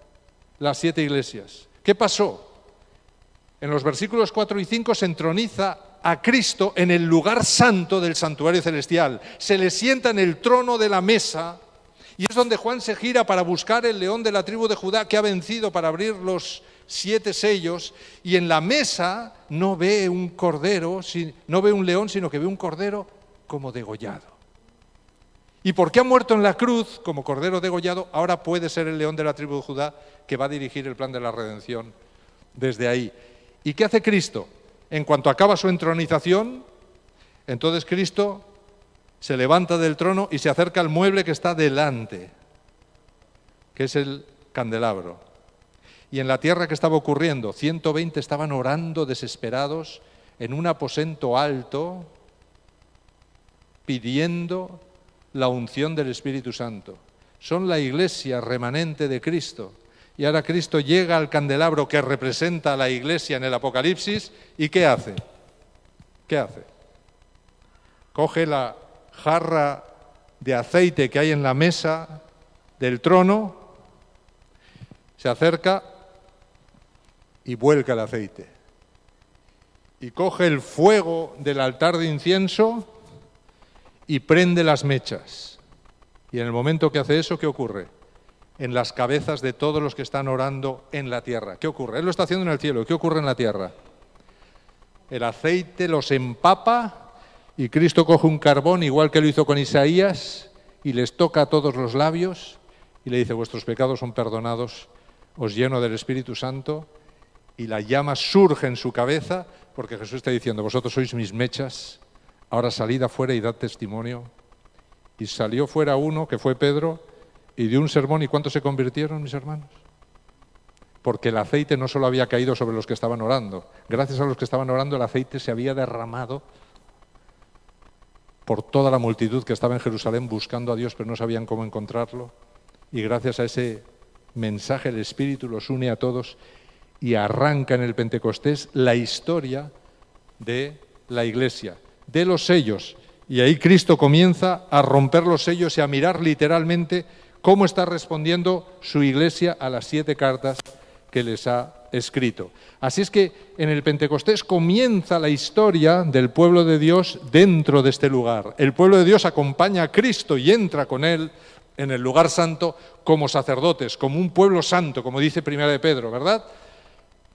las 7 iglesias. ¿Qué pasó? En los versículos 4 y 5 se entroniza a Cristo en el lugar santo del santuario celestial. Se le sienta en el trono de la mesa, y es donde Juan se gira para buscar el león de la tribu de Judá que ha vencido para abrir los 7 sellos, y en la mesa no ve un cordero, no ve un león, sino que ve un cordero como degollado. ¿Y por qué ha muerto en la cruz como cordero degollado? Ahora puede ser el león de la tribu de Judá que va a dirigir el plan de la redención desde ahí. ¿Y qué hace Cristo? En cuanto acaba su entronización, entonces Cristo se levanta del trono y se acerca al mueble que está delante, que es el candelabro. Y en la tierra, ¿qué estaba ocurriendo? 120 estaban orando desesperados en un aposento alto, pidiendo la unción del Espíritu Santo. Son la iglesia remanente de Cristo. Y ahora Cristo llega al candelabro que representa a la iglesia en el Apocalipsis, ¿y qué hace? ¿Qué hace? Coge la jarra de aceite que hay en la mesa del trono, se acerca y vuelca el aceite. Y coge el fuego del altar de incienso y prende las mechas. Y en el momento que hace eso, ¿qué ocurre? En las cabezas de todos los que están orando en la tierra. ¿Qué ocurre? Él lo está haciendo en el cielo. ¿Qué ocurre en la tierra? el aceite los empapa y Cristo coge un carbón, igual que lo hizo con Isaías, y les toca a todos los labios y le dice: vuestros pecados son perdonados, os lleno del Espíritu Santo, y la llama surge en su cabeza, porque Jesús está diciendo: vosotros sois mis mechas, ahora salid afuera y dad testimonio. Y salió fuera uno, que fue Pedro, y dio un sermón. ¿Y cuántos se convirtieron, mis hermanos? Porque el aceite no solo había caído sobre los que estaban orando, gracias a los que estaban orando el aceite se había derramado por toda la multitud que estaba en Jerusalén buscando a Dios, pero no sabían cómo encontrarlo. Y gracias a ese mensaje el Espíritu los une a todos y arranca en el Pentecostés la historia de la Iglesia, de los sellos. Y ahí Cristo comienza a romper los sellos y a mirar literalmente cómo está respondiendo su Iglesia a las 7 cartas que les ha escrito. Así es que en el Pentecostés comienza la historia del pueblo de Dios dentro de este lugar. El pueblo de Dios acompaña a Cristo y entra con Él en el lugar santo como sacerdotes, como un pueblo santo, como dice Primera de Pedro, ¿verdad?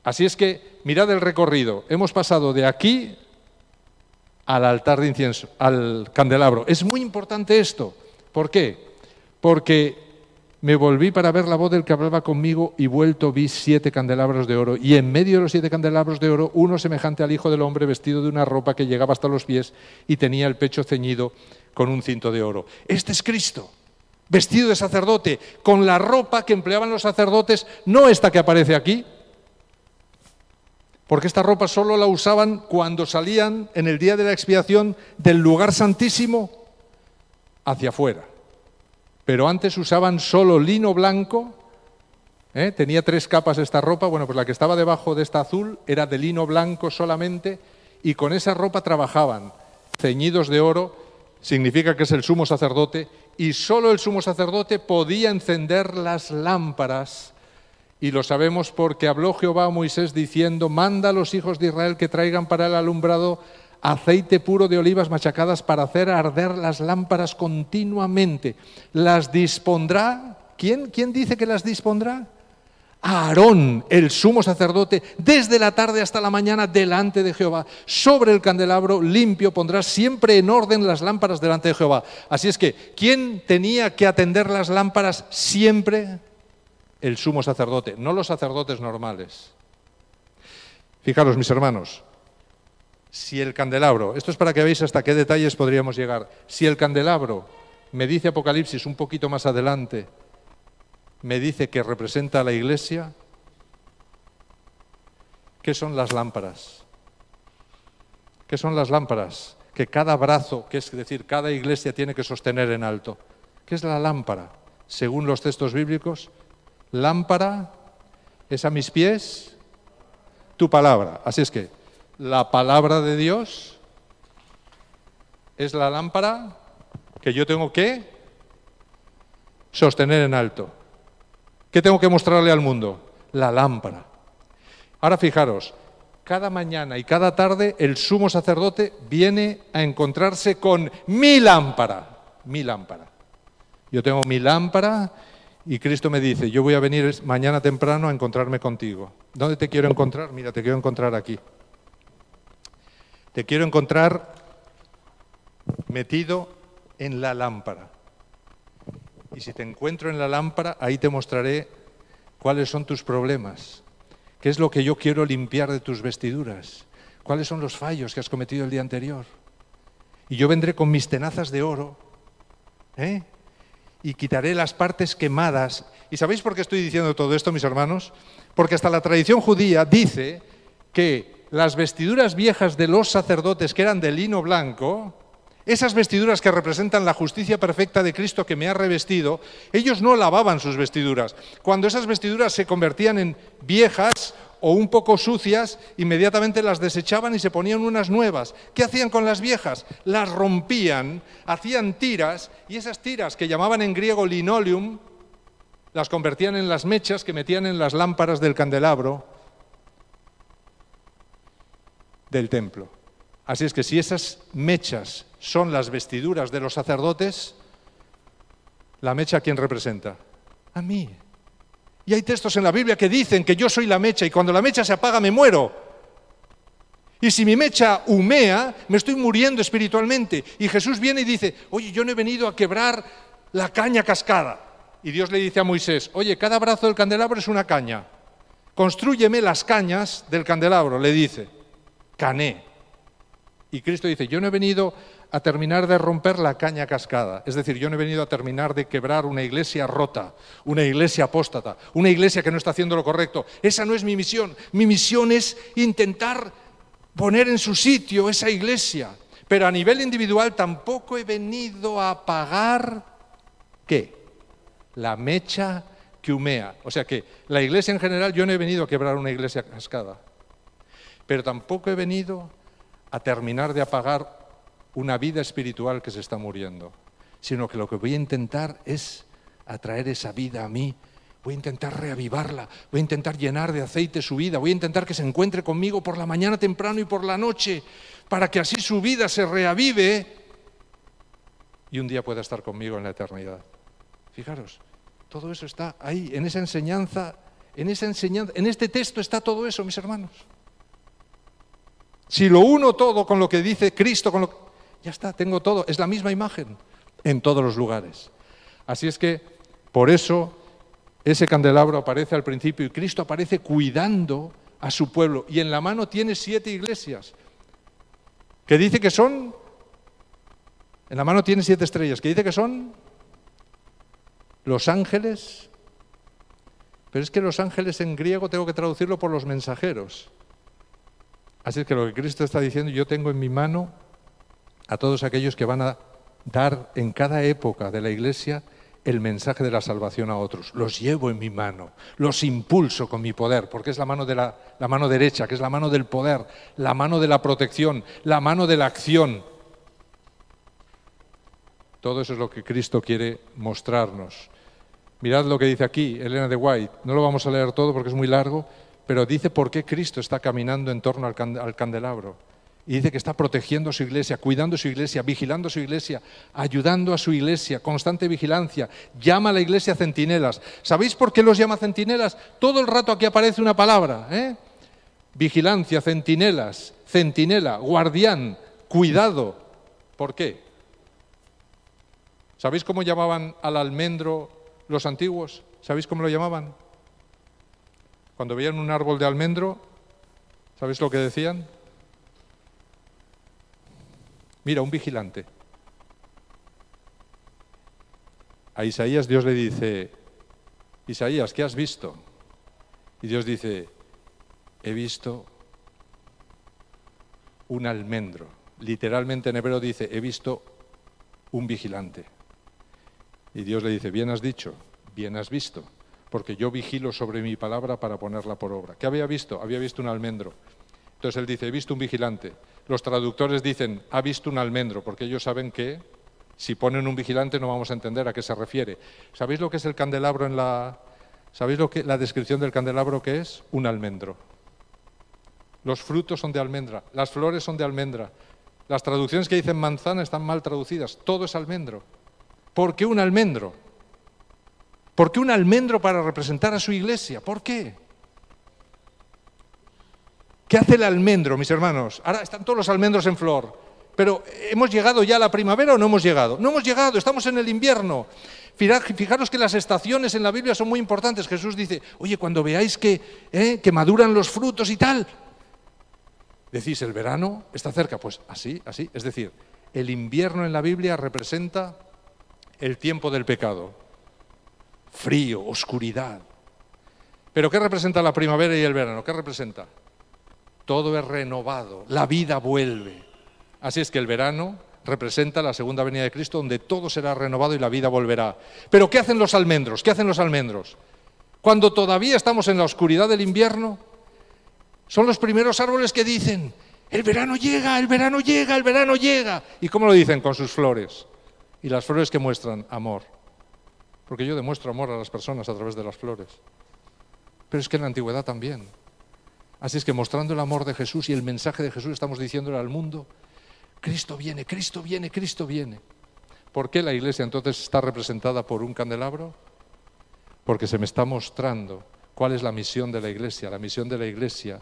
Así es que mirad el recorrido. Hemos pasado de aquí al altar de incienso, al candelabro. Es muy importante esto. ¿Por qué? Porque me volví para ver la voz del que hablaba conmigo y vuelto vi 7 candelabros de oro, y en medio de los 7 candelabros de oro uno semejante al Hijo del Hombre, vestido de una ropa que llegaba hasta los pies y tenía el pecho ceñido con un cinto de oro. Este es Cristo, vestido de sacerdote, con la ropa que empleaban los sacerdotes, no esta que aparece aquí, porque esta ropa solo la usaban cuando salían en el día de la expiación del lugar santísimo hacia afuera. Pero antes usaban solo lino blanco, tenía 3 capas esta ropa. Bueno, pues la que estaba debajo de esta azul era de lino blanco solamente, y con esa ropa trabajaban, ceñidos de oro, significa que es el sumo sacerdote, y solo el sumo sacerdote podía encender las lámparas. Y lo sabemos porque habló Jehová a Moisés diciendo: manda a los hijos de Israel que traigan para el alumbrado aceite puro de olivas machacadas para hacer arder las lámparas continuamente. Las dispondrá. ¿Quién dice que las dispondrá? Aarón, el sumo sacerdote, desde la tarde hasta la mañana delante de Jehová. Sobre el candelabro limpio pondrás siempre en orden las lámparas delante de Jehová. Así es que, ¿quién tenía que atender las lámparas siempre? El sumo sacerdote, no los sacerdotes normales. Fijaros, mis hermanos, si el candelabro, esto es para que veáis hasta qué detalles podríamos llegar, si el candelabro, me dice Apocalipsis un poquito más adelante, me dice que representa a la Iglesia, ¿qué son las lámparas? ¿Qué son las lámparas? Que cada brazo, que es decir, cada iglesia tiene que sostener en alto. ¿Qué es la lámpara? Según los textos bíblicos, lámpara es a mis pies tu palabra. Así es que la palabra de Dios es la lámpara que yo tengo que sostener en alto. ¿Qué tengo que mostrarle al mundo? La lámpara. Ahora fijaros, cada mañana y cada tarde el sumo sacerdote viene a encontrarse con mi lámpara. Mi lámpara. Yo tengo mi lámpara y Cristo me dice: yo voy a venir mañana temprano a encontrarme contigo. ¿Dónde te quiero encontrar? Mira, te quiero encontrar aquí. Te quiero encontrar metido en la lámpara. Y si te encuentro en la lámpara, ahí te mostraré cuáles son tus problemas, qué es lo que yo quiero limpiar de tus vestiduras, cuáles son los fallos que has cometido el día anterior. Y yo vendré con mis tenazas de oro, y quitaré las partes quemadas. ¿Y sabéis por qué estoy diciendo todo esto, mis hermanos? Porque hasta la tradición judía dice que las vestiduras viejas de los sacerdotes, que eran de lino blanco, esas vestiduras que representan la justicia perfecta de Cristo que me ha revestido, ellos no lavaban sus vestiduras. Cuando esas vestiduras se convertían en viejas o un poco sucias, inmediatamente las desechaban y se ponían unas nuevas. ¿Qué hacían con las viejas? Las rompían, hacían tiras, y esas tiras, que llamaban en griego linoleum, las convertían en las mechas que metían en las lámparas del candelabro del templo. Así es que si esas mechas son las vestiduras de los sacerdotes, ¿la mecha a quién representa? A mí. Y hay textos en la Biblia que dicen que yo soy la mecha, y cuando la mecha se apaga me muero. Y si mi mecha humea, me estoy muriendo espiritualmente. Y Jesús viene y dice, oye, yo no he venido a quebrar la caña cascada. Y Dios le dice a Moisés, oye, cada brazo del candelabro es una caña. Constrúyeme las cañas del candelabro, le dice. Cané. Y Cristo dice, yo no he venido a terminar de romper la caña cascada. Es decir, yo no he venido a terminar de quebrar una iglesia rota, una iglesia apóstata, una iglesia que no está haciendo lo correcto. Esa no es mi misión. Mi misión es intentar poner en su sitio esa iglesia. Pero a nivel individual tampoco he venido a apagar, ¿qué? La mecha que humea. O sea que la iglesia en general, yo no he venido a quebrar una iglesia cascada. Pero tampoco he venido a terminar de apagar una vida espiritual que se está muriendo, sino que lo que voy a intentar es atraer esa vida a mí, voy a intentar reavivarla, voy a intentar llenar de aceite su vida, voy a intentar que se encuentre conmigo por la mañana temprano y por la noche, para que así su vida se reavive y un día pueda estar conmigo en la eternidad. Fijaros, todo eso está ahí, en esa enseñanza, en este texto está todo eso, mis hermanos. Si lo uno todo con lo que dice Cristo, ya está, tengo todo, es la misma imagen en todos los lugares. Así es que, por eso, ese candelabro aparece al principio y Cristo aparece cuidando a su pueblo. Y en la mano tiene 7 iglesias, que dice que son, en la mano tiene 7 estrellas, que dice que son los ángeles, pero es que los ángeles en griego tengo que traducirlo por los mensajeros. Así es que lo que Cristo está diciendo, yo tengo en mi mano a todos aquellos que van a dar en cada época de la iglesia el mensaje de la salvación a otros. Los llevo en mi mano, los impulso con mi poder, porque es la mano de la mano derecha, que es la mano del poder, la mano de la protección, la mano de la acción. Todo eso es lo que Cristo quiere mostrarnos. Mirad lo que dice aquí Elena de White, no lo vamos a leer todo porque es muy largo, pero dice por qué Cristo está caminando en torno al candelabro. Y dice que está protegiendo a su iglesia, cuidando a su iglesia, vigilando a su iglesia, ayudando a su iglesia, constante vigilancia. Llama a la iglesia centinelas. ¿Sabéis por qué los llama centinelas? Todo el rato aquí aparece una palabra, vigilancia, centinelas, centinela, guardián, cuidado. ¿Por qué? ¿Sabéis cómo llamaban al almendro los antiguos? ¿Sabéis cómo lo llamaban? Cuando veían un árbol de almendro, ¿sabéis lo que decían? Mira, un vigilante. A Isaías Dios le dice, Isaías, ¿qué has visto? Y Dios dice, he visto un almendro. Literalmente en hebreo dice, he visto un vigilante. Y Dios le dice, bien has dicho, bien has visto, porque yo vigilo sobre mi palabra para ponerla por obra. ¿Qué había visto? Había visto un almendro. Entonces él dice, he visto un vigilante. Los traductores dicen, ha visto un almendro, porque ellos saben que si ponen un vigilante no vamos a entender a qué se refiere. ¿Sabéis lo que es el candelabro ¿Sabéis la descripción del candelabro que es? Un almendro. Los frutos son de almendra, las flores son de almendra. Las traducciones que dicen manzana están mal traducidas, todo es almendro. ¿Por qué un almendro? ¿Por qué un almendro para representar a su iglesia? ¿Por qué? ¿Qué hace el almendro, mis hermanos? Ahora están todos los almendros en flor, pero ¿hemos llegado ya a la primavera o no hemos llegado? No hemos llegado, estamos en el invierno. Fijaros que las estaciones en la Biblia son muy importantes. Jesús dice, oye, cuando veáis que maduran los frutos y tal, decís, ¿el verano está cerca? Pues así. Es decir, el invierno en la Biblia representa el tiempo del pecado. Frío, oscuridad. ¿Pero qué representa la primavera y el verano? ¿Qué representa? Todo es renovado, la vida vuelve. Así es que el verano representa la segunda venida de Cristo, donde todo será renovado y la vida volverá. ¿Pero qué hacen los almendros? ¿Qué hacen los almendros? Cuando todavía estamos en la oscuridad del invierno, son los primeros árboles que dicen, el verano llega, el verano llega, el verano llega. ¿Y cómo lo dicen? Con sus flores. Y las flores que muestran amor. Porque yo demuestro amor a las personas a través de las flores. Pero es que en la antigüedad también. Así es que mostrando el amor de Jesús y el mensaje de Jesús estamos diciéndole al mundo, Cristo viene, Cristo viene, Cristo viene. ¿Por qué la iglesia entonces está representada por un candelabro? Porque se me está mostrando cuál es la misión de la iglesia. La misión de la iglesia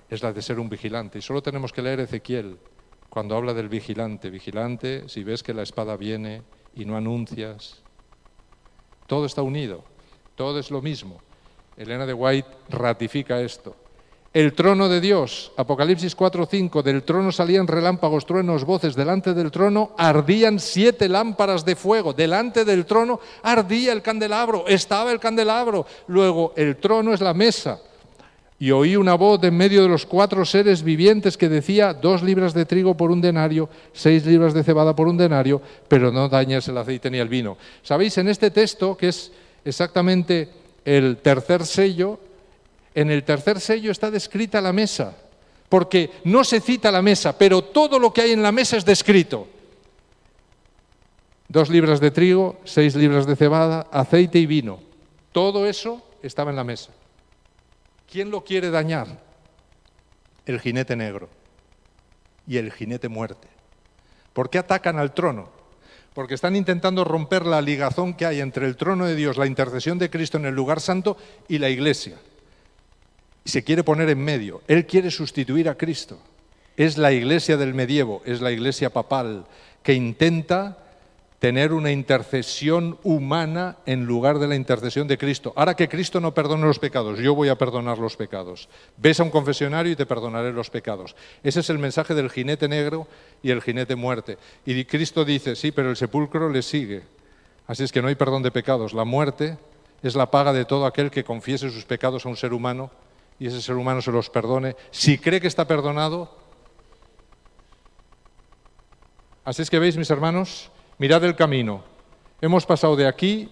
es la de ser un vigilante. Y solo tenemos que leer Ezequiel, cuando habla del vigilante. Vigilante, si ves que la espada viene y no anuncias. Todo está unido, todo es lo mismo. Elena de White ratifica esto. El trono de Dios, Apocalipsis 4:5, del trono salían relámpagos, truenos, voces, delante del trono ardían 7 lámparas de fuego, delante del trono ardía el candelabro, estaba el candelabro, luego el trono es la mesa. Y oí una voz de en medio de los 4 seres vivientes que decía: 2 libras de trigo por 1 denario, 6 libras de cebada por 1 denario, pero no dañes el aceite ni el vino. ¿Sabéis? En este texto, que es exactamente el tercer sello, en el tercer sello está descrita la mesa, porque no se cita la mesa, pero todo lo que hay en la mesa es descrito. 2 libras de trigo, 6 libras de cebada, aceite y vino. Todo eso estaba en la mesa. ¿Quién lo quiere dañar? El jinete negro y el jinete muerte. ¿Por qué atacan al trono? Porque están intentando romper la ligazón que hay entre el trono de Dios, la intercesión de Cristo en el lugar santo, y la iglesia. Y se quiere poner en medio. Él quiere sustituir a Cristo. Es la iglesia del medievo, es la iglesia papal, que intenta tener una intercesión humana en lugar de la intercesión de Cristo. Ahora que Cristo no perdona los pecados, yo voy a perdonar los pecados. Ves a un confesionario y te perdonaré los pecados. Ese es el mensaje del jinete negro y el jinete muerte. Y Cristo dice, sí, pero el sepulcro le sigue. Así es que no hay perdón de pecados. La muerte es la paga de todo aquel que confiese sus pecados a un ser humano y ese ser humano se los perdone. Si cree que está perdonado. Así es que veis, mis hermanos, mirad el camino. Hemos pasado de aquí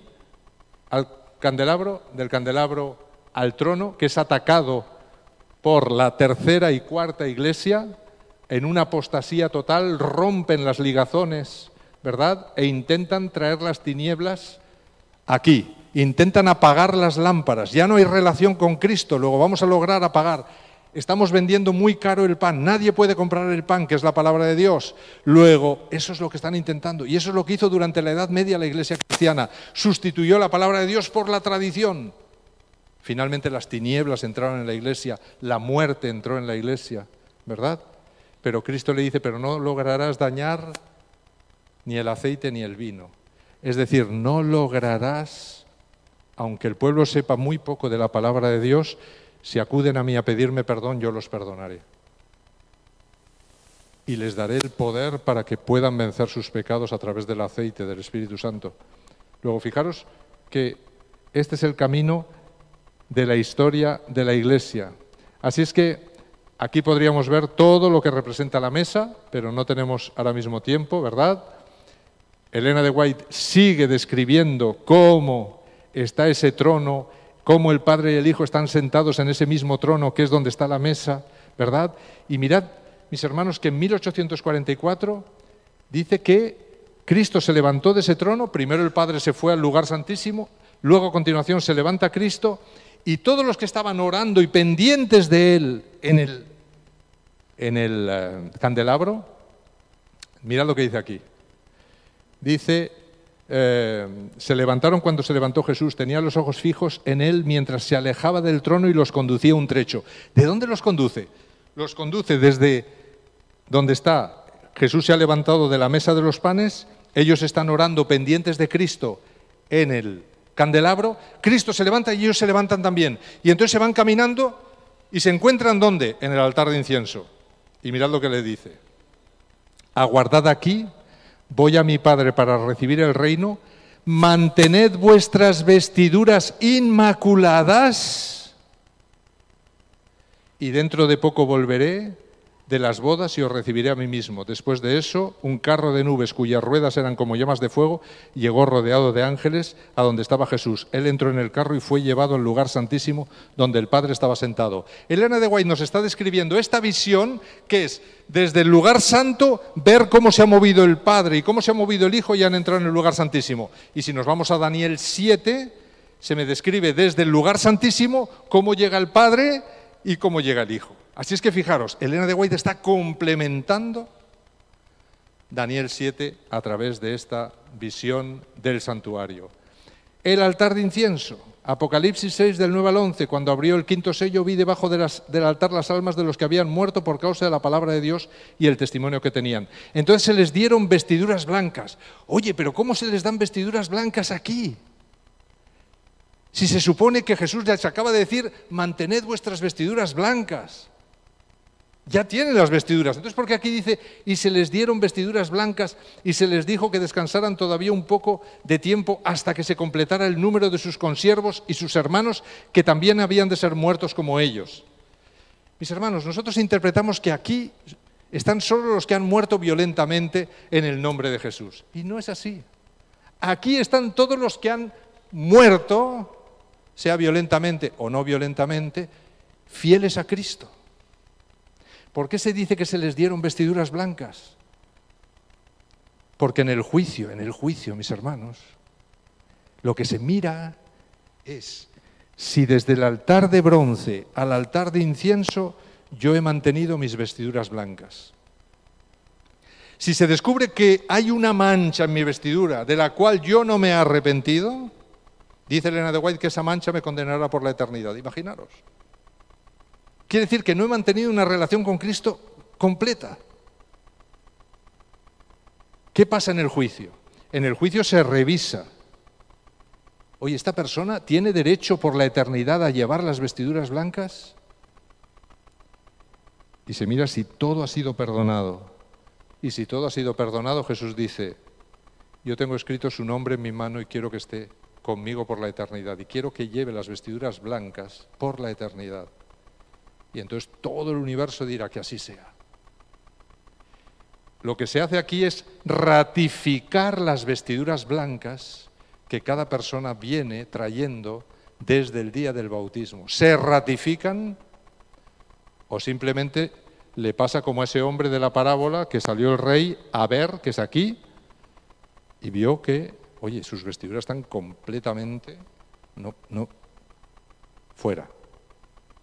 al candelabro, del candelabro al trono, que es atacado por la tercera y cuarta iglesia, en una apostasía total, rompen las ligazones, ¿verdad? E intentan traer las tinieblas aquí, intentan apagar las lámparas. Ya no hay relación con Cristo, luego vamos a lograr apagar. Estamos vendiendo muy caro el pan, nadie puede comprar el pan, que es la palabra de Dios. Luego, eso es lo que están intentando, y eso es lo que hizo durante la Edad Media la Iglesia cristiana. Sustituyó la palabra de Dios por la tradición. Finalmente las tinieblas entraron en la Iglesia, la muerte entró en la Iglesia, ¿verdad? Pero Cristo le dice, pero no lograrás dañar ni el aceite ni el vino. Es decir, no lograrás, aunque el pueblo sepa muy poco de la palabra de Dios, si acuden a mí a pedirme perdón, yo los perdonaré. Y les daré el poder para que puedan vencer sus pecados a través del aceite, del Espíritu Santo. Luego, fijaros que este es el camino de la historia de la Iglesia. Así es que aquí podríamos ver todo lo que representa la mesa, pero no tenemos ahora mismo tiempo, ¿verdad? Elena de White sigue describiendo cómo está ese trono, cómo el Padre y el Hijo están sentados en ese mismo trono, que es donde está la mesa, ¿verdad? Y mirad, mis hermanos, que en 1844 dice que Cristo se levantó de ese trono, primero el Padre se fue al lugar santísimo, luego a continuación se levanta Cristo, y todos los que estaban orando y pendientes de Él en el candelabro, mirad lo que dice aquí. Dice, se levantaron cuando se levantó Jesús, tenía los ojos fijos en Él mientras se alejaba del trono y los conducía un trecho. ¿De dónde los conduce? Los conduce desde donde está. Jesús se ha levantado de la mesa de los panes, ellos están orando pendientes de Cristo en el candelabro, Cristo se levanta y ellos se levantan también. Y entonces se van caminando y se encuentran ¿dónde? En el altar de incienso. Y mirad lo que le dice. Aguardad aquí, voy a mi Padre para recibir el reino, mantened vuestras vestiduras inmaculadas y dentro de poco volveré de las bodas y os recibiré a mí mismo. Después de eso, un carro de nubes cuyas ruedas eran como llamas de fuego llegó rodeado de ángeles a donde estaba Jesús. Él entró en el carro y fue llevado al lugar santísimo donde el Padre estaba sentado. Elena de White nos está describiendo esta visión que es desde el lugar santo ver cómo se ha movido el Padre y cómo se ha movido el Hijo y han entrado en el lugar santísimo. Y si nos vamos a Daniel 7, se me describe desde el lugar santísimo cómo llega el Padre y cómo llega el Hijo. Así es que fijaros, Elena de White está complementando Daniel 7 a través de esta visión del santuario. El altar de incienso. Apocalipsis 6 del 9 al 11, cuando abrió el quinto sello, vi debajo del altar las almas de los que habían muerto por causa de la palabra de Dios y el testimonio que tenían. Entonces se les dieron vestiduras blancas. Oye, pero ¿cómo se les dan vestiduras blancas aquí? Si se supone que Jesús les acaba de decir, mantened vuestras vestiduras blancas. Ya tienen las vestiduras. Entonces, ¿por qué aquí dice, y se les dieron vestiduras blancas y se les dijo que descansaran todavía un poco de tiempo hasta que se completara el número de sus consiervos y sus hermanos, que también habían de ser muertos como ellos? Mis hermanos, nosotros interpretamos que aquí están solo los que han muerto violentamente en el nombre de Jesús. Y no es así. Aquí están todos los que han muerto, sea violentamente o no violentamente, fieles a Cristo. ¿Por qué se dice que se les dieron vestiduras blancas? Porque en el juicio, mis hermanos, lo que se mira es si desde el altar de bronce al altar de incienso yo he mantenido mis vestiduras blancas. Si se descubre que hay una mancha en mi vestidura de la cual yo no me he arrepentido, dice Elena de White que esa mancha me condenará por la eternidad. Imaginaros. Quiere decir que no he mantenido una relación con Cristo completa. ¿Qué pasa en el juicio? En el juicio se revisa. Oye, ¿esta persona tiene derecho por la eternidad a llevar las vestiduras blancas? Y se mira si todo ha sido perdonado. Y si todo ha sido perdonado, Jesús dice, yo tengo escrito su nombre en mi mano y quiero que esté conmigo por la eternidad. Y quiero que lleve las vestiduras blancas por la eternidad. Y entonces todo el universo dirá que así sea. Lo que se hace aquí es ratificar las vestiduras blancas que cada persona viene trayendo desde el día del bautismo. ¿Se ratifican o simplemente le pasa como a ese hombre de la parábola que salió el rey a ver, que es aquí, y vio que, oye, sus vestiduras están completamente fuera?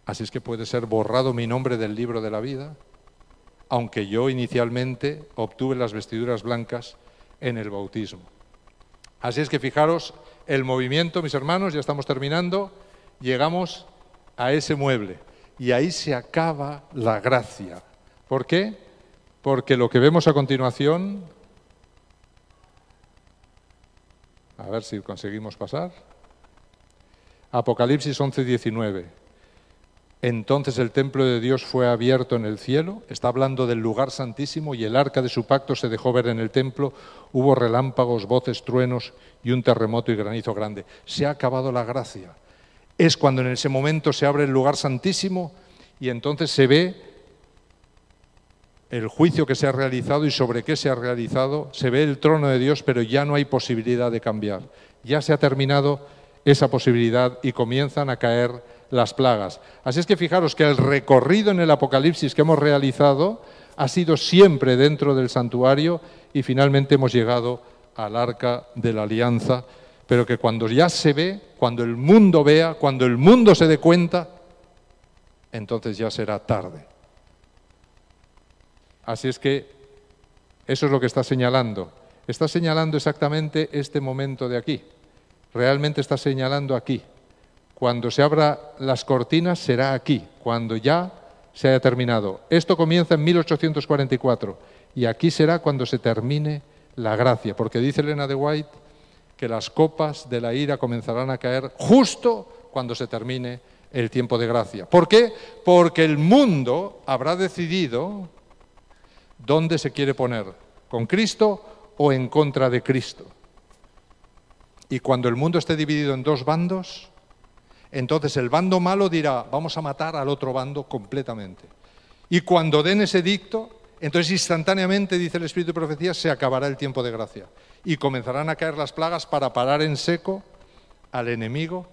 Así es que puede ser borrado mi nombre del libro de la vida, aunque yo inicialmente obtuve las vestiduras blancas en el bautismo. Así es que fijaros el movimiento, mis hermanos, ya estamos terminando, llegamos a ese mueble y ahí se acaba la gracia. ¿Por qué? Porque lo que vemos a continuación, a ver si conseguimos pasar, Apocalipsis 11:19. Entonces el templo de Dios fue abierto en el cielo, está hablando del lugar santísimo, y el arca de su pacto se dejó ver en el templo, hubo relámpagos, voces, truenos y un terremoto y granizo grande. Se ha acabado la gracia. Es cuando en ese momento se abre el lugar santísimo y entonces se ve el juicio que se ha realizado y sobre qué se ha realizado, se ve el trono de Dios, pero ya no hay posibilidad de cambiar. Ya se ha terminado esa posibilidad y comienzan a caer las plagas. Así es que fijaros que el recorrido en el Apocalipsis que hemos realizado ha sido siempre dentro del santuario y finalmente hemos llegado al Arca de la Alianza, pero que cuando ya se ve, cuando el mundo vea, cuando el mundo se dé cuenta, entonces ya será tarde. Así es que eso es lo que está señalando. Está señalando exactamente este momento de aquí. Realmente está señalando aquí. Cuando se abran las cortinas será aquí, cuando ya se haya terminado. Esto comienza en 1844 y aquí será cuando se termine la gracia, porque dice Elena de White que las copas de la ira comenzarán a caer justo cuando se termine el tiempo de gracia. ¿Por qué? Porque el mundo habrá decidido dónde se quiere poner, con Cristo o en contra de Cristo. Y cuando el mundo esté dividido en dos bandos, entonces el bando malo dirá, vamos a matar al otro bando completamente. Y cuando den ese dicto, entonces instantáneamente, dice el Espíritu de Profecía, se acabará el tiempo de gracia. Y comenzarán a caer las plagas para parar en seco al enemigo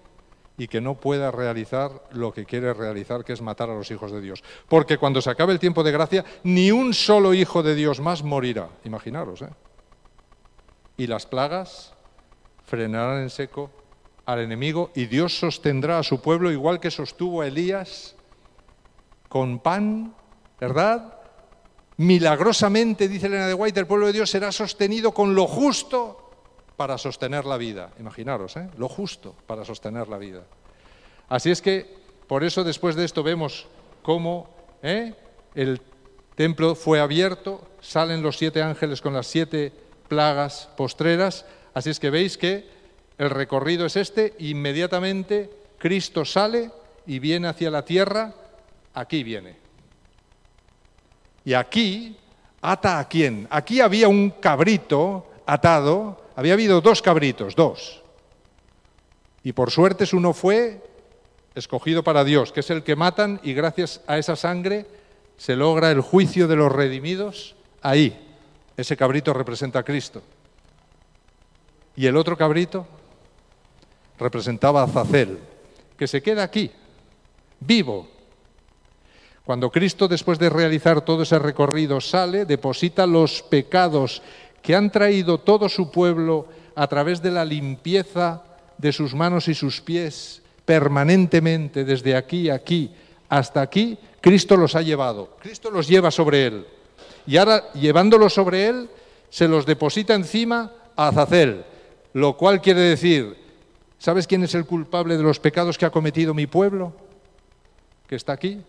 y que no pueda realizar lo que quiere realizar, que es matar a los hijos de Dios. Porque cuando se acabe el tiempo de gracia, ni un solo hijo de Dios más morirá. Imaginaros, ¿eh? Y las plagas frenarán en seco al enemigo y Dios sostendrá a su pueblo igual que sostuvo a Elías con pan, ¿verdad? Milagrosamente, dice Elena de White, el pueblo de Dios será sostenido con lo justo para sostener la vida. Imaginaros, lo justo para sostener la vida. Así es que, por eso después de esto vemos cómo el templo fue abierto, salen los 7 ángeles con las 7 plagas postreras, así es que veis que el recorrido es este, inmediatamente Cristo sale y viene hacia la tierra, aquí viene. Y aquí, ¿ata a quién? Aquí había un cabrito atado, había habido 2 cabritos, 2. Y por suerte uno fue escogido para Dios, que es el que matan, y gracias a esa sangre se logra el juicio de los redimidos ahí. Ese cabrito representa a Cristo. Y el otro cabrito representaba a Azazel, que se queda aquí, vivo. Cuando Cristo, después de realizar todo ese recorrido, sale, deposita los pecados que han traído todo su pueblo a través de la limpieza de sus manos y sus pies, permanentemente, desde aquí, hasta aquí, Cristo los ha llevado. Cristo los lleva sobre él. Y ahora, llevándolos sobre él, se los deposita encima a Azazel, lo cual quiere decir, ¿sabes quién es el culpable de los pecados que ha cometido mi pueblo? Que está aquí.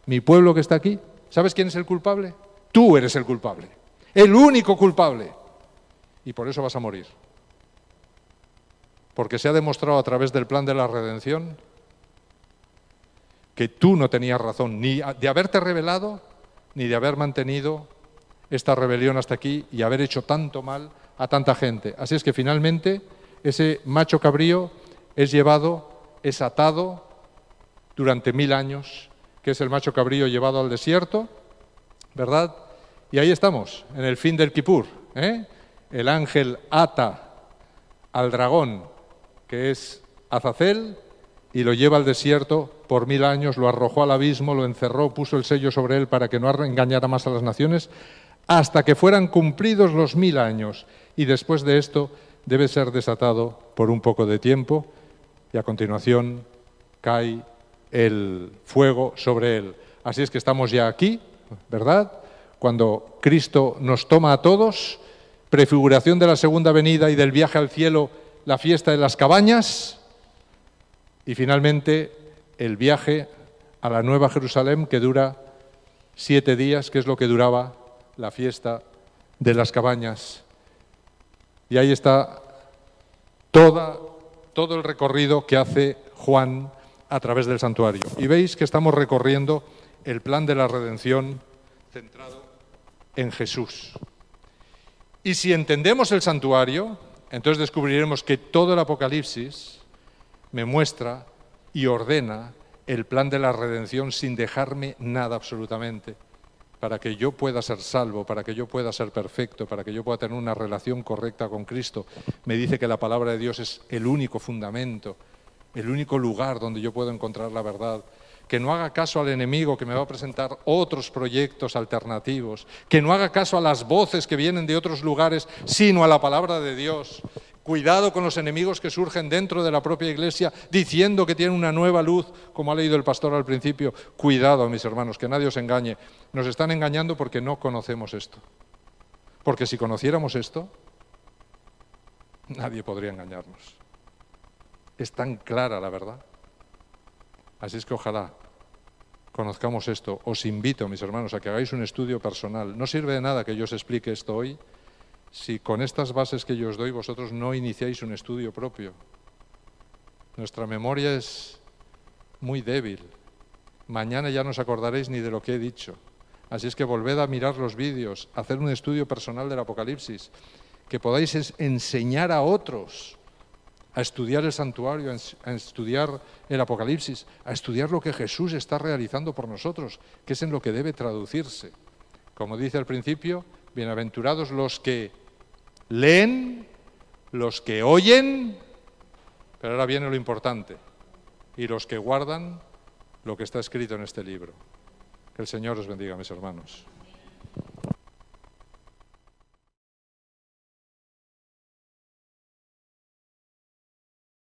Mi pueblo que está aquí. ¿Sabes quién es el culpable? Tú eres el culpable. El único culpable. Y por eso vas a morir. Porque se ha demostrado a través del plan de la redención que tú no tenías razón ni de haberte rebelado, ni de haber mantenido esta rebelión hasta aquí y haber hecho tanto mal a tanta gente. Así es que finalmente ese macho cabrío es llevado, es atado durante 1000 años, que es el macho cabrío llevado al desierto, ¿verdad? Y ahí estamos, en el fin del Kipur. El ángel ata al dragón, que es Azazel, y lo lleva al desierto por 1000 años, lo arrojó al abismo, lo encerró, puso el sello sobre él para que no engañara más a las naciones, hasta que fueran cumplidos los 1000 años. Y después de esto debe ser desatado por un poco de tiempo, y a continuación cae el fuego sobre él. Así es que estamos ya aquí, ¿verdad? Cuando Cristo nos toma a todos, prefiguración de la segunda venida y del viaje al cielo, la fiesta de las cabañas, y finalmente el viaje a la Nueva Jerusalén, que dura 7 días, que es lo que duraba la fiesta de las cabañas. Y ahí está todo el recorrido que hace Juan a través del santuario. Y veis que estamos recorriendo el plan de la redención centrado en Jesús. Y si entendemos el santuario, entonces descubriremos que todo el Apocalipsis me muestra y ordena el plan de la redención sin dejarme nada absolutamente, para que yo pueda ser salvo, para que yo pueda ser perfecto, para que yo pueda tener una relación correcta con Cristo. Me dice que la palabra de Dios es el único fundamento, el único lugar donde yo puedo encontrar la verdad. Que no haga caso al enemigo que me va a presentar otros proyectos alternativos, que no haga caso a las voces que vienen de otros lugares, sino a la palabra de Dios. Cuidado con los enemigos que surgen dentro de la propia iglesia diciendo que tienen una nueva luz, como ha leído el pastor al principio. Cuidado, mis hermanos, que nadie os engañe. Nos están engañando porque no conocemos esto. Porque si conociéramos esto, nadie podría engañarnos. Es tan clara la verdad. Así es que ojalá conozcamos esto. Os invito, mis hermanos, a que hagáis un estudio personal. No sirve de nada que yo os explique esto hoy si con estas bases que yo os doy vosotros no iniciáis un estudio propio. Nuestra memoria es muy débil. Mañana ya no os acordaréis ni de lo que he dicho. Así es que volved a mirar los vídeos, hacer un estudio personal del Apocalipsis, que podáis enseñar a otros a estudiar el santuario, a estudiar el Apocalipsis, a estudiar lo que Jesús está realizando por nosotros, que es en lo que debe traducirse. Como dice al principio, bienaventurados los que leen, los que oyen, pero ahora viene lo importante, y los que guardan lo que está escrito en este libro. Que el Señor os bendiga, mis hermanos.